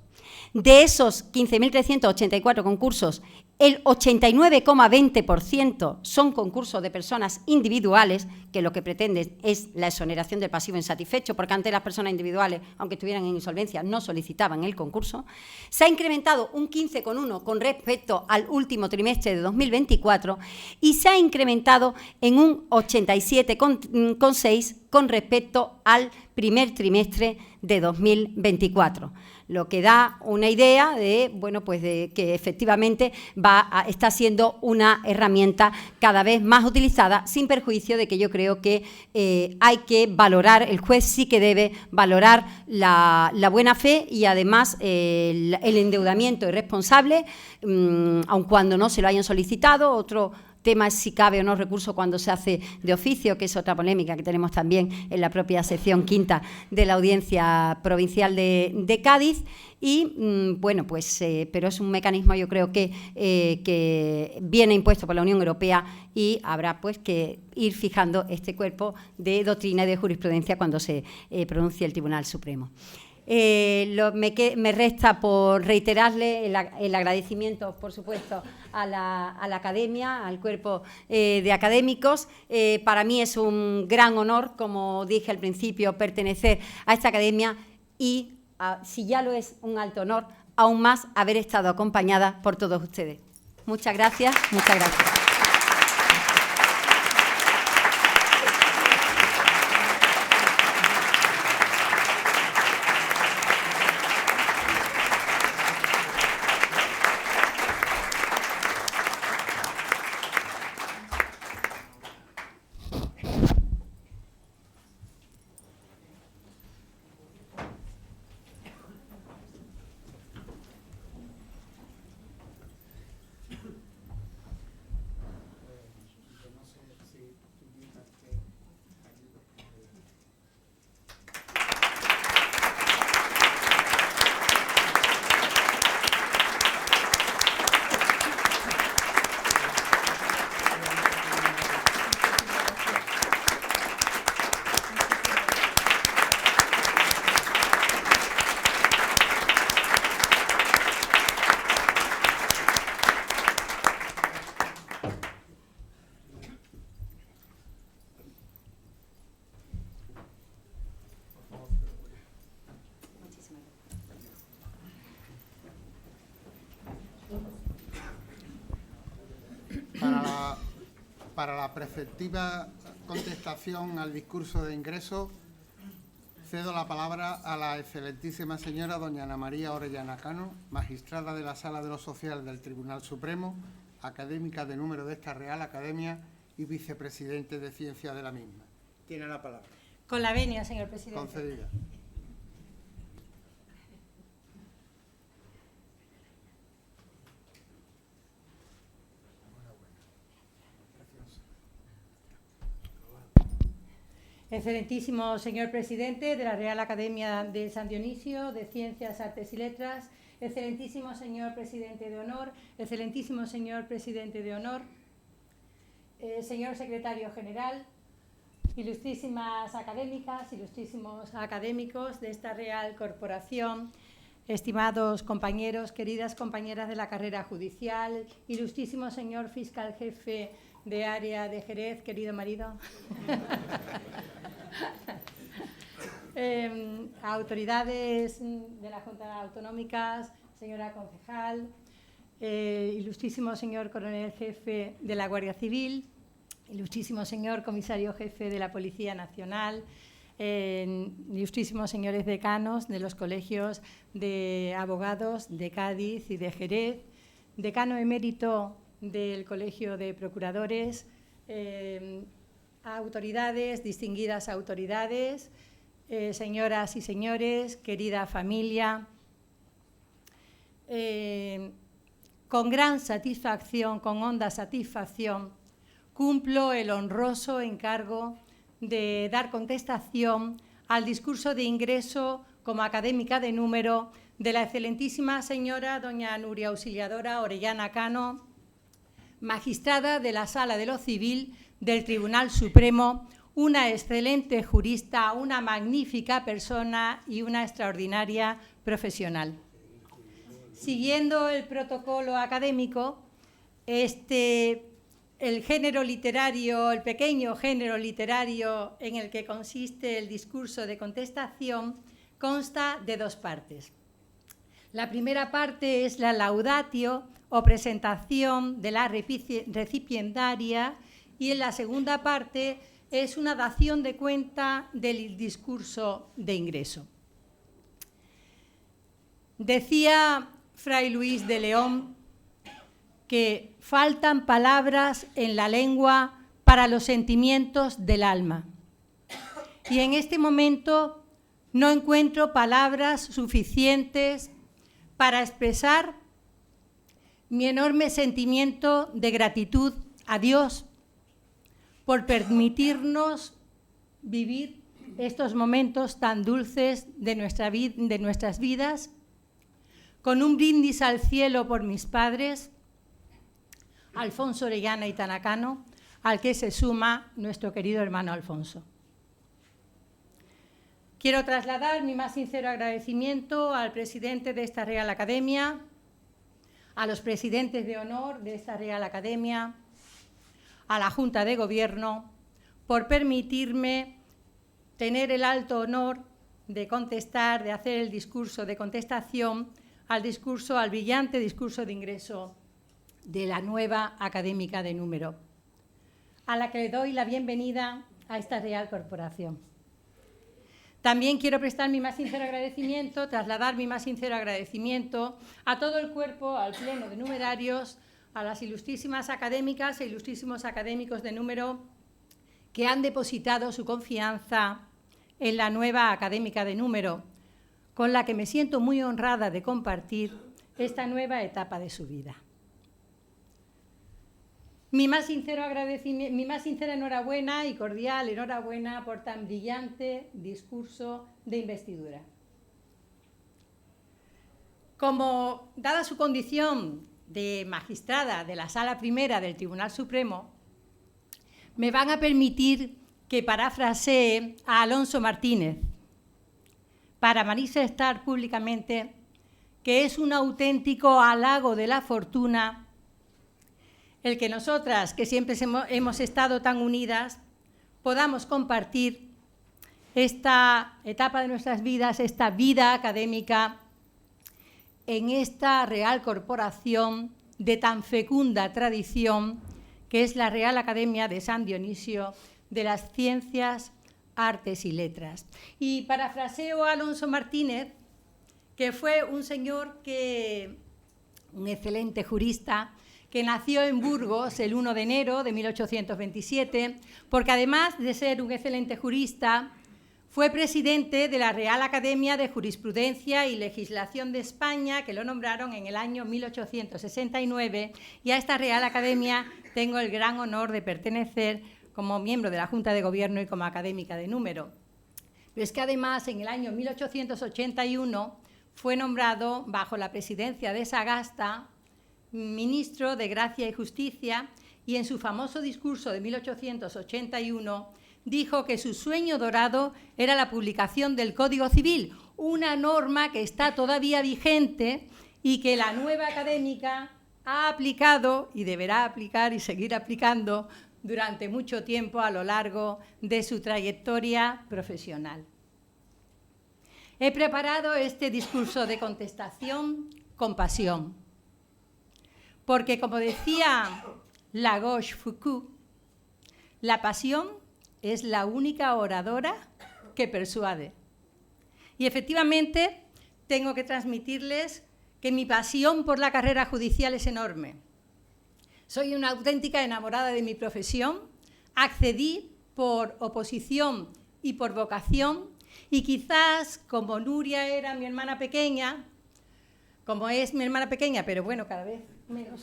De esos 15.384 concursos, el 89,20% son concursos de personas individuales, que lo que pretenden es la exoneración del pasivo insatisfecho, porque antes las personas individuales, aunque estuvieran en insolvencia, no solicitaban el concurso. Se ha incrementado un 15,1% con respecto al último trimestre de 2024 y se ha incrementado en un 87,6% con respecto al primer trimestre de 2024. Lo que da una idea de, bueno, pues de que efectivamente está siendo una herramienta cada vez más utilizada, sin perjuicio de que yo creo que hay que valorar, el juez sí que debe valorar la buena fe y además el endeudamiento irresponsable, aun cuando no se lo hayan solicitado. Otro tema es si cabe o no recurso cuando se hace de oficio, que es otra polémica que tenemos también en la propia sección quinta de la Audiencia Provincial de Cádiz. Y, bueno, pues, pero es un mecanismo, yo creo que viene impuesto por la Unión Europea y habrá pues que ir fijando este cuerpo de doctrina y de jurisprudencia cuando se pronuncie el Tribunal Supremo. Me resta por reiterarle el agradecimiento, por supuesto, a la Academia, al cuerpo de académicos. Para mí es un gran honor, como dije al principio, pertenecer a esta Academia y, si ya lo es un alto honor, aún más haber estado acompañada por todos ustedes. Muchas gracias, muchas gracias. Para la preceptiva contestación al discurso de ingreso, cedo la palabra a la excelentísima señora doña Ana María Orellana Cano, magistrada de la Sala de lo Social del Tribunal Supremo, académica de número de esta Real Academia y vicepresidente de Ciencia de la misma. Tiene la palabra. Con la venia, señor presidente. Concedida. Excelentísimo señor presidente de la Real Academia de San Dionisio de Ciencias, Artes y Letras, excelentísimo señor presidente de honor, excelentísimo señor presidente de honor, señor secretario general, ilustrísimas académicas, ilustrísimos académicos de esta Real Corporación, estimados compañeros, queridas compañeras de la carrera judicial, ilustrísimo señor fiscal jefe de área de Jerez, querido marido, autoridades de la Junta Autonómicas, señora concejal, ilustrísimo señor coronel jefe de la Guardia Civil, ilustrísimo señor comisario jefe de la Policía Nacional, ilustrísimos señores decanos de los colegios de abogados de Cádiz y de Jerez, decano emérito del Colegio de Procuradores, autoridades, distinguidas autoridades, señoras y señores, querida familia, con gran satisfacción, con honda satisfacción, cumplo el honroso encargo de dar contestación al discurso de ingreso como académica de número de la excelentísima señora doña Nuria Auxiliadora Orellana Cano, magistrada de la Sala de lo Civil del Tribunal Supremo, una excelente jurista, una magnífica persona y una extraordinaria profesional. Siguiendo el protocolo académico, el género literario, el pequeño género literario en el que consiste el discurso de contestación, consta de dos partes. La primera parte es la laudatio o presentación de la recipiendaria y en la segunda parte es una dación de cuenta del discurso de ingreso. Decía Fray Luis de León que faltan palabras en la lengua para los sentimientos del alma. Y en este momento no encuentro palabras suficientes para expresar mi enorme sentimiento de gratitud a Dios por permitirnos vivir estos momentos tan dulces de nuestras vidas, con un brindis al cielo por mis padres, Alfonso Orellana y Tanacano, al que se suma nuestro querido hermano Alfonso. Quiero trasladar mi más sincero agradecimiento al presidente de esta Real Academia, a los presidentes de honor de esta Real Academia, a la Junta de Gobierno, por permitirme tener el alto honor de contestar, de hacer el discurso de contestación al brillante discurso de ingreso de la nueva académica de número, a la que le doy la bienvenida a esta Real Corporación. También quiero prestar mi más sincero agradecimiento, trasladar mi más sincero agradecimiento a todo el cuerpo, al pleno de numerarios, a las ilustrísimas académicas e ilustrísimos académicos de número que han depositado su confianza en la nueva académica de número, con la que me siento muy honrada de compartir esta nueva etapa de su vida. Mi más sincera enhorabuena y cordial enhorabuena por tan brillante discurso de investidura. Como, dada su condición de magistrada de la Sala Primera del Tribunal Supremo, me van a permitir que parafrasee a Alonso Martínez para manifestar públicamente que es un auténtico halago de la fortuna el que nosotras, que siempre hemos estado tan unidas, podamos compartir esta etapa de nuestras vidas, esta vida académica, en esta Real Corporación de tan fecunda tradición que es la Real Academia de San Dionisio de las Ciencias, Artes y Letras. Y parafraseo a Alonso Martínez, que fue un señor un excelente jurista, que nació en Burgos el 1 de enero de 1827, porque además de ser un excelente jurista, fue presidente de la Real Academia de Jurisprudencia y Legislación de España, que lo nombraron en el año 1869, y a esta Real Academia tengo el gran honor de pertenecer como miembro de la Junta de Gobierno y como académica de número. Pero es que además en el año 1881 fue nombrado, bajo la presidencia de Sagasta, ministro de Gracia y Justicia, y en su famoso discurso de 1881 dijo que su sueño dorado era la publicación del Código Civil, una norma que está todavía vigente y que la nueva académica ha aplicado y deberá aplicar y seguir aplicando durante mucho tiempo a lo largo de su trayectoria profesional. He preparado este discurso de contestación con pasión, porque, como decía La Rochefoucauld, la pasión es la única oradora que persuade. Y efectivamente tengo que transmitirles que mi pasión por la carrera judicial es enorme. Soy una auténtica enamorada de mi profesión, accedí por oposición y por vocación, y quizás como Nuria era mi hermana pequeña, como es mi hermana pequeña, pero bueno, cada vez menos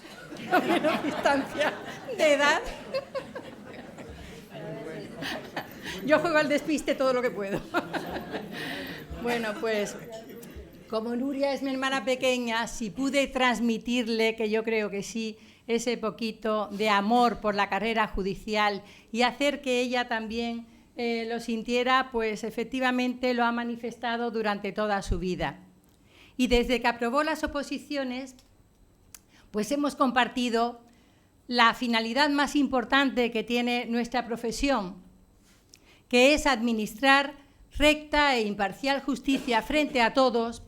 distancia de edad, yo juego al despiste todo lo que puedo. Bueno, pues como Nuria es mi hermana pequeña, si pude transmitirle, que yo creo que sí, ese poquito de amor por la carrera judicial y hacer que ella también lo sintiera, pues efectivamente lo ha manifestado durante toda su vida. Y desde que aprobó las oposiciones, pues hemos compartido la finalidad más importante que tiene nuestra profesión, que es administrar recta e imparcial justicia frente a todos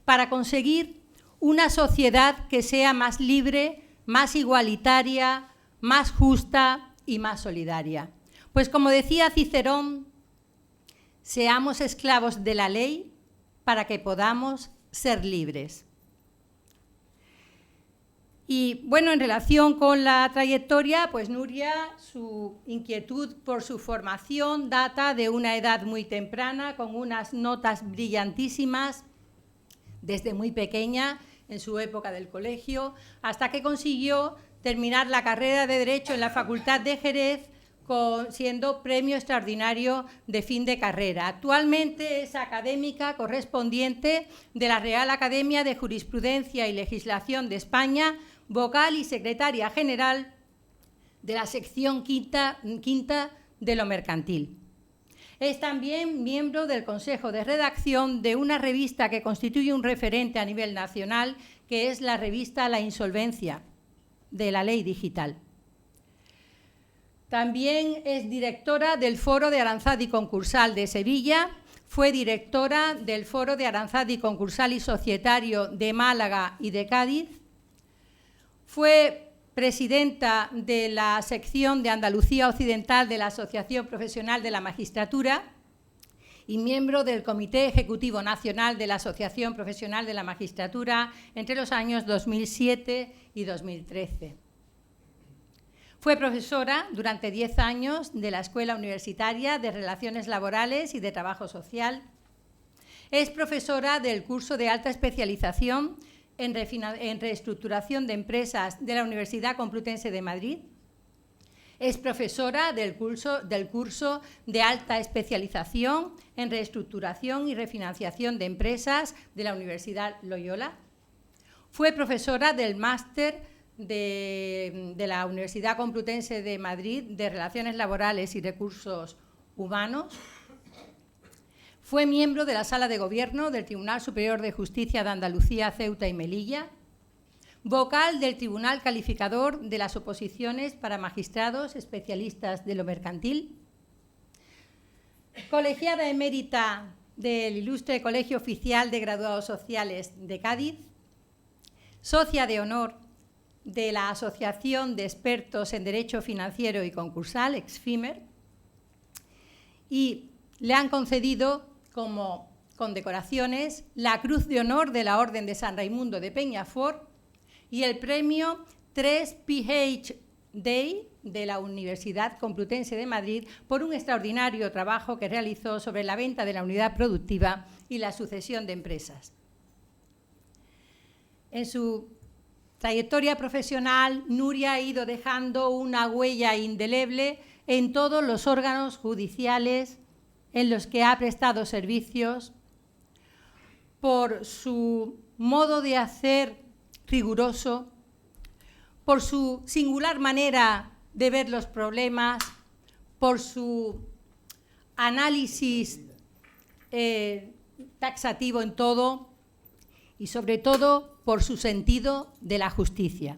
para conseguir una sociedad que sea más libre, más igualitaria, más justa y más solidaria. Pues como decía Cicerón, seamos esclavos de la ley para que podamos ser libres. Y bueno, en relación con la trayectoria, pues Nuria, su inquietud por su formación data de una edad muy temprana, con unas notas brillantísimas desde muy pequeña, en su época del colegio, hasta que consiguió terminar la carrera de Derecho en la Facultad de Jerez, siendo premio extraordinario de fin de carrera. Actualmente es académica correspondiente de la Real Academia de Jurisprudencia y Legislación de España, vocal y secretaria general de la sección quinta de lo mercantil. Es también miembro del Consejo de Redacción de una revista que constituye un referente a nivel nacional, que es la revista La Insolvencia, de la Ley Digital. También es directora del Foro de Aranzadi y Concursal de Sevilla, fue directora del Foro de Aranzadi y Concursal y Societario de Málaga y de Cádiz, fue presidenta de la sección de Andalucía Occidental de la Asociación Profesional de la Magistratura y miembro del Comité Ejecutivo Nacional de la Asociación Profesional de la Magistratura entre los años 2007 y 2013. Fue profesora durante 10 años de la Escuela Universitaria de Relaciones Laborales y de Trabajo Social. Es profesora del curso de alta especialización en reestructuración de empresas de la Universidad Complutense de Madrid. Es profesora del curso de alta especialización en reestructuración y refinanciación de empresas de la Universidad Loyola. Fue profesora del máster de la Universidad Complutense de Madrid de Relaciones Laborales y Recursos Humanos. Fue miembro de la Sala de Gobierno del Tribunal Superior de Justicia de Andalucía, Ceuta y Melilla, vocal del Tribunal Calificador de las Oposiciones para Magistrados Especialistas de lo Mercantil, colegiada emérita del Ilustre Colegio Oficial de Graduados Sociales de Cádiz, socia de honor de la Asociación de Expertos en Derecho Financiero y Concursal, EXFIMER, y le han concedido como condecoraciones la Cruz de Honor de la Orden de San Raimundo de Peñafort y el premio 3PH Day de la Universidad Complutense de Madrid por un extraordinario trabajo que realizó sobre la venta de la unidad productiva y la sucesión de empresas. En su trayectoria profesional, Nuria ha ido dejando una huella indeleble en todos los órganos judiciales en los que ha prestado servicios, por su modo de hacer riguroso, por su singular manera de ver los problemas, por su análisis taxativo en todo y, sobre todo, por su sentido de la justicia.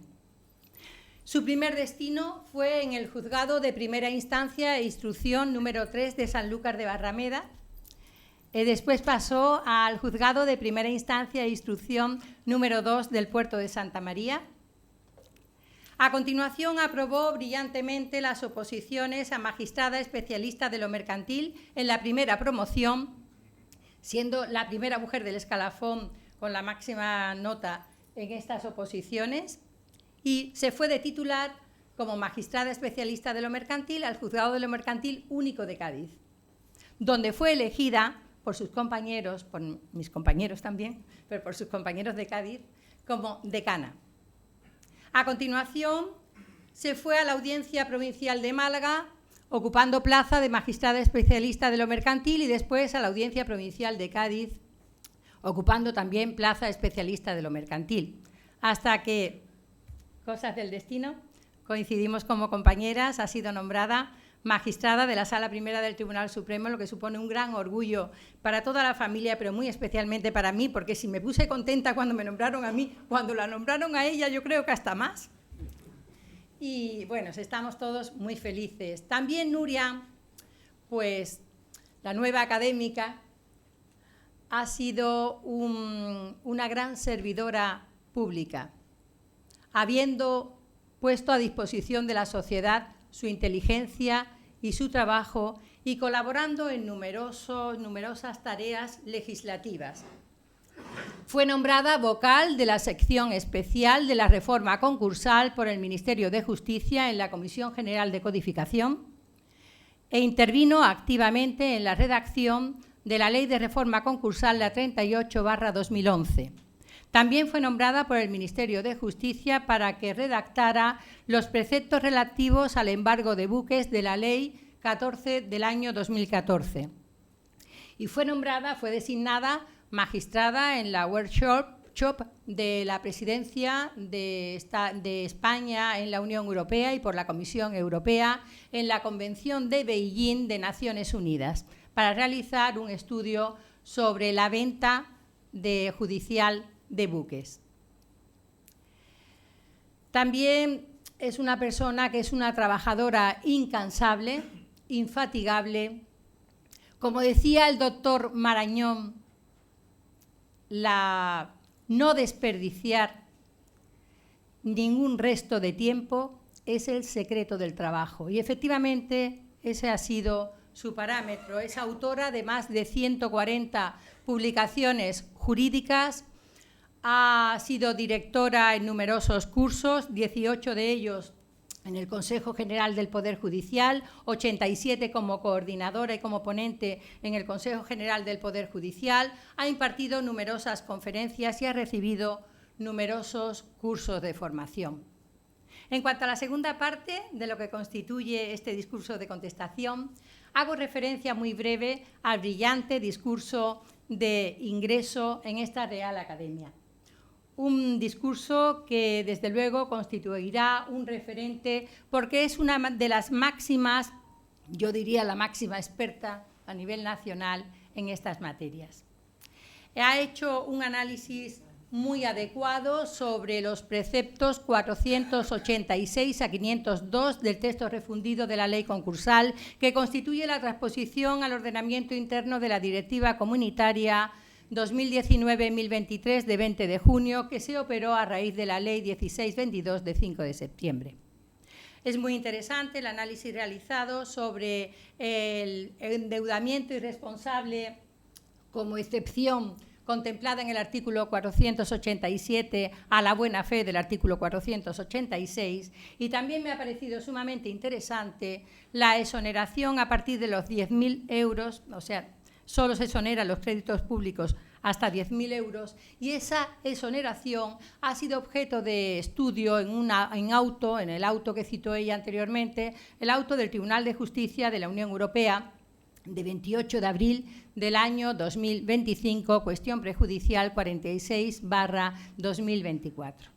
Su primer destino fue en el Juzgado de Primera Instancia e Instrucción número 3 de Sanlúcar de Barrameda. Después pasó al Juzgado de Primera Instancia e Instrucción número 2 del Puerto de Santa María. A continuación, aprobó brillantemente las oposiciones a magistrada especialista de lo mercantil en la primera promoción, siendo la primera mujer del escalafón con la máxima nota en estas oposiciones, y se fue de titular como magistrada especialista de lo mercantil al Juzgado de lo Mercantil Único de Cádiz, donde fue elegida por sus compañeros, por mis compañeros también, pero por sus compañeros de Cádiz, como decana. A continuación, se fue a la Audiencia Provincial de Málaga, ocupando plaza de magistrada especialista de lo mercantil, y después a la Audiencia Provincial de Cádiz, ocupando también plaza especialista de lo mercantil, hasta que, cosas del destino, coincidimos como compañeras, ha sido nombrada magistrada de la Sala Primera del Tribunal Supremo, lo que supone un gran orgullo para toda la familia, pero muy especialmente para mí, porque si me puse contenta cuando me nombraron a mí, cuando la nombraron a ella, yo creo que hasta más. Y bueno, estamos todos muy felices. También Nuria, pues la nueva académica, ha sido una gran servidora pública, habiendo puesto a disposición de la sociedad su inteligencia y su trabajo, y colaborando en numerosas tareas legislativas. Fue nombrada vocal de la sección especial de la reforma concursal por el Ministerio de Justicia en la Comisión General de Codificación e intervino activamente en la redacción de la Ley de Reforma Concursal, la 38/2011. También fue nombrada por el Ministerio de Justicia para que redactara los preceptos relativos al embargo de buques de la Ley 14 del año 2014. Y fue designada magistrada en la workshop de la presidencia de España en la Unión Europea y por la Comisión Europea en la Convención de Beijing de Naciones Unidas, para realizar un estudio sobre la venta judicial de buques. También es una persona que es una trabajadora incansable, infatigable. Como decía el doctor Marañón, no desperdiciar ningún resto de tiempo es el secreto del trabajo. Y efectivamente ese ha sido su parámetro. Es autora de más de 140 publicaciones jurídicas. Ha sido directora en numerosos cursos, 18 de ellos en el Consejo General del Poder Judicial, 87 como coordinadora y como ponente en el Consejo General del Poder Judicial. Ha impartido numerosas conferencias y ha recibido numerosos cursos de formación. En cuanto a la segunda parte de lo que constituye este discurso de contestación, hago referencia muy breve al brillante discurso de ingreso en esta Real Academia. Un discurso que, desde luego, constituirá un referente porque es una de las máximas, yo diría la máxima experta a nivel nacional en estas materias. Ha hecho un análisis muy adecuado sobre los preceptos 486 a 502 del texto refundido de la ley concursal, que constituye la transposición al ordenamiento interno de la Directiva Comunitaria 2019-2023 de 20 de junio, que se operó a raíz de la Ley 1622 de 5 de septiembre. Es muy interesante el análisis realizado sobre el endeudamiento irresponsable como excepción contemplada en el artículo 487 a la buena fe del artículo 486, y también me ha parecido sumamente interesante la exoneración a partir de los 10.000 euros, o sea, solo se exoneran los créditos públicos hasta 10.000 euros, y esa exoneración ha sido objeto de estudio en el auto que citó ella anteriormente, el auto del Tribunal de Justicia de la Unión Europea, de 28 de abril del año 2025, cuestión prejudicial 46/2024.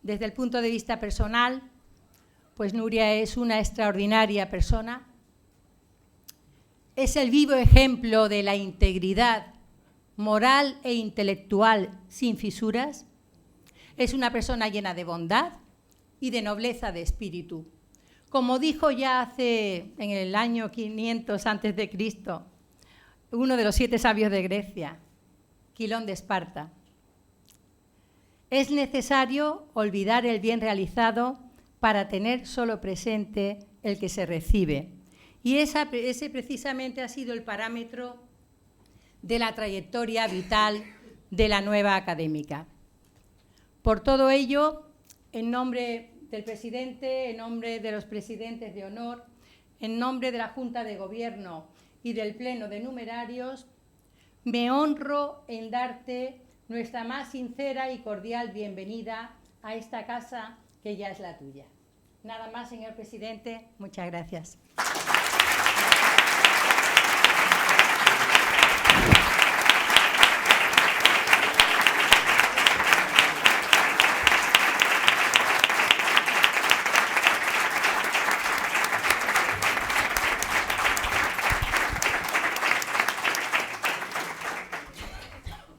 Desde el punto de vista personal, pues Nuria es una extraordinaria persona, es el vivo ejemplo de la integridad moral e intelectual sin fisuras, es una persona llena de bondad y de nobleza de espíritu. Como dijo ya en el año 500 a.C., uno de los 7 sabios de Grecia, Quilón de Esparta, es necesario olvidar el bien realizado para tener solo presente el que se recibe. Y ese precisamente ha sido el parámetro de la trayectoria vital de la nueva académica. Por todo ello, en nombre del presidente, en nombre de los presidentes de honor, en nombre de la Junta de Gobierno y del Pleno de Numerarios, me honro en darte nuestra más sincera y cordial bienvenida a esta casa que ya es la tuya. Nada más, señor presidente, muchas gracias.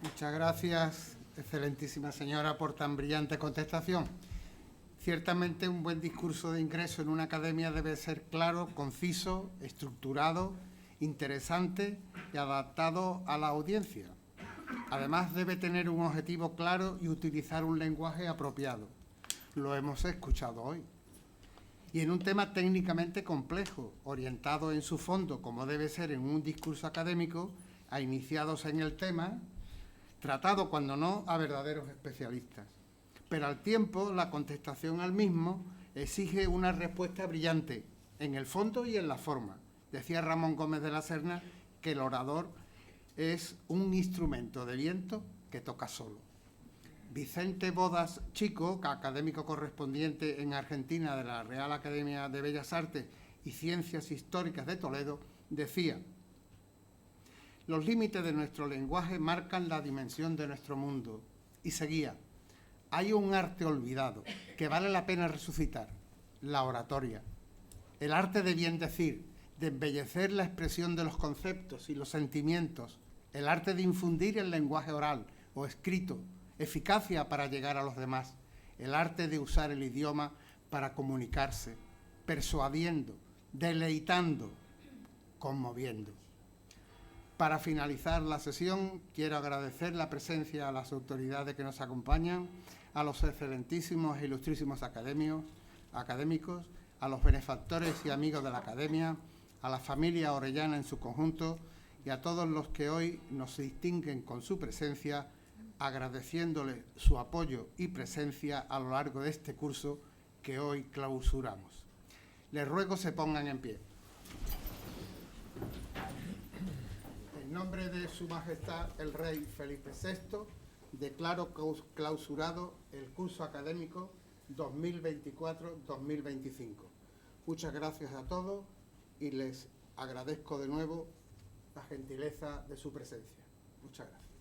Muchas gracias, excelentísima señora, por tan brillante contestación. Ciertamente un buen discurso de ingreso en una academia debe ser claro, conciso, estructurado, interesante y adaptado a la audiencia. Además, debe tener un objetivo claro y utilizar un lenguaje apropiado. Lo hemos escuchado hoy. Y en un tema técnicamente complejo, orientado en su fondo, como debe ser en un discurso académico, a iniciados en el tema, tratado, cuando no, a verdaderos especialistas. Pero al tiempo, la contestación al mismo exige una respuesta brillante, en el fondo y en la forma. Decía Ramón Gómez de la Serna que el orador es un instrumento de viento que toca solo. Vicente Bodas Chico, académico correspondiente en Argentina de la Real Academia de Bellas Artes y Ciencias Históricas de Toledo, decía: los límites de nuestro lenguaje marcan la dimensión de nuestro mundo. Y seguía: hay un arte olvidado que vale la pena resucitar, la oratoria. El arte de bien decir, de embellecer la expresión de los conceptos y los sentimientos, el arte de infundir el lenguaje oral o escrito eficacia para llegar a los demás, el arte de usar el idioma para comunicarse, persuadiendo, deleitando, conmoviendo. Para finalizar la sesión, quiero agradecer la presencia a las autoridades que nos acompañan, a los excelentísimos e ilustrísimos académicos, a los benefactores y amigos de la Academia, a la familia orellana en su conjunto y a todos los que hoy nos distinguen con su presencia, agradeciéndoles su apoyo y presencia a lo largo de este curso que hoy clausuramos. Les ruego se pongan en pie. En nombre de Su Majestad el Rey Felipe VI, declaro clausurado el curso académico 2024-2025. Muchas gracias a todos y les agradezco de nuevo la gentileza de su presencia. Muchas gracias.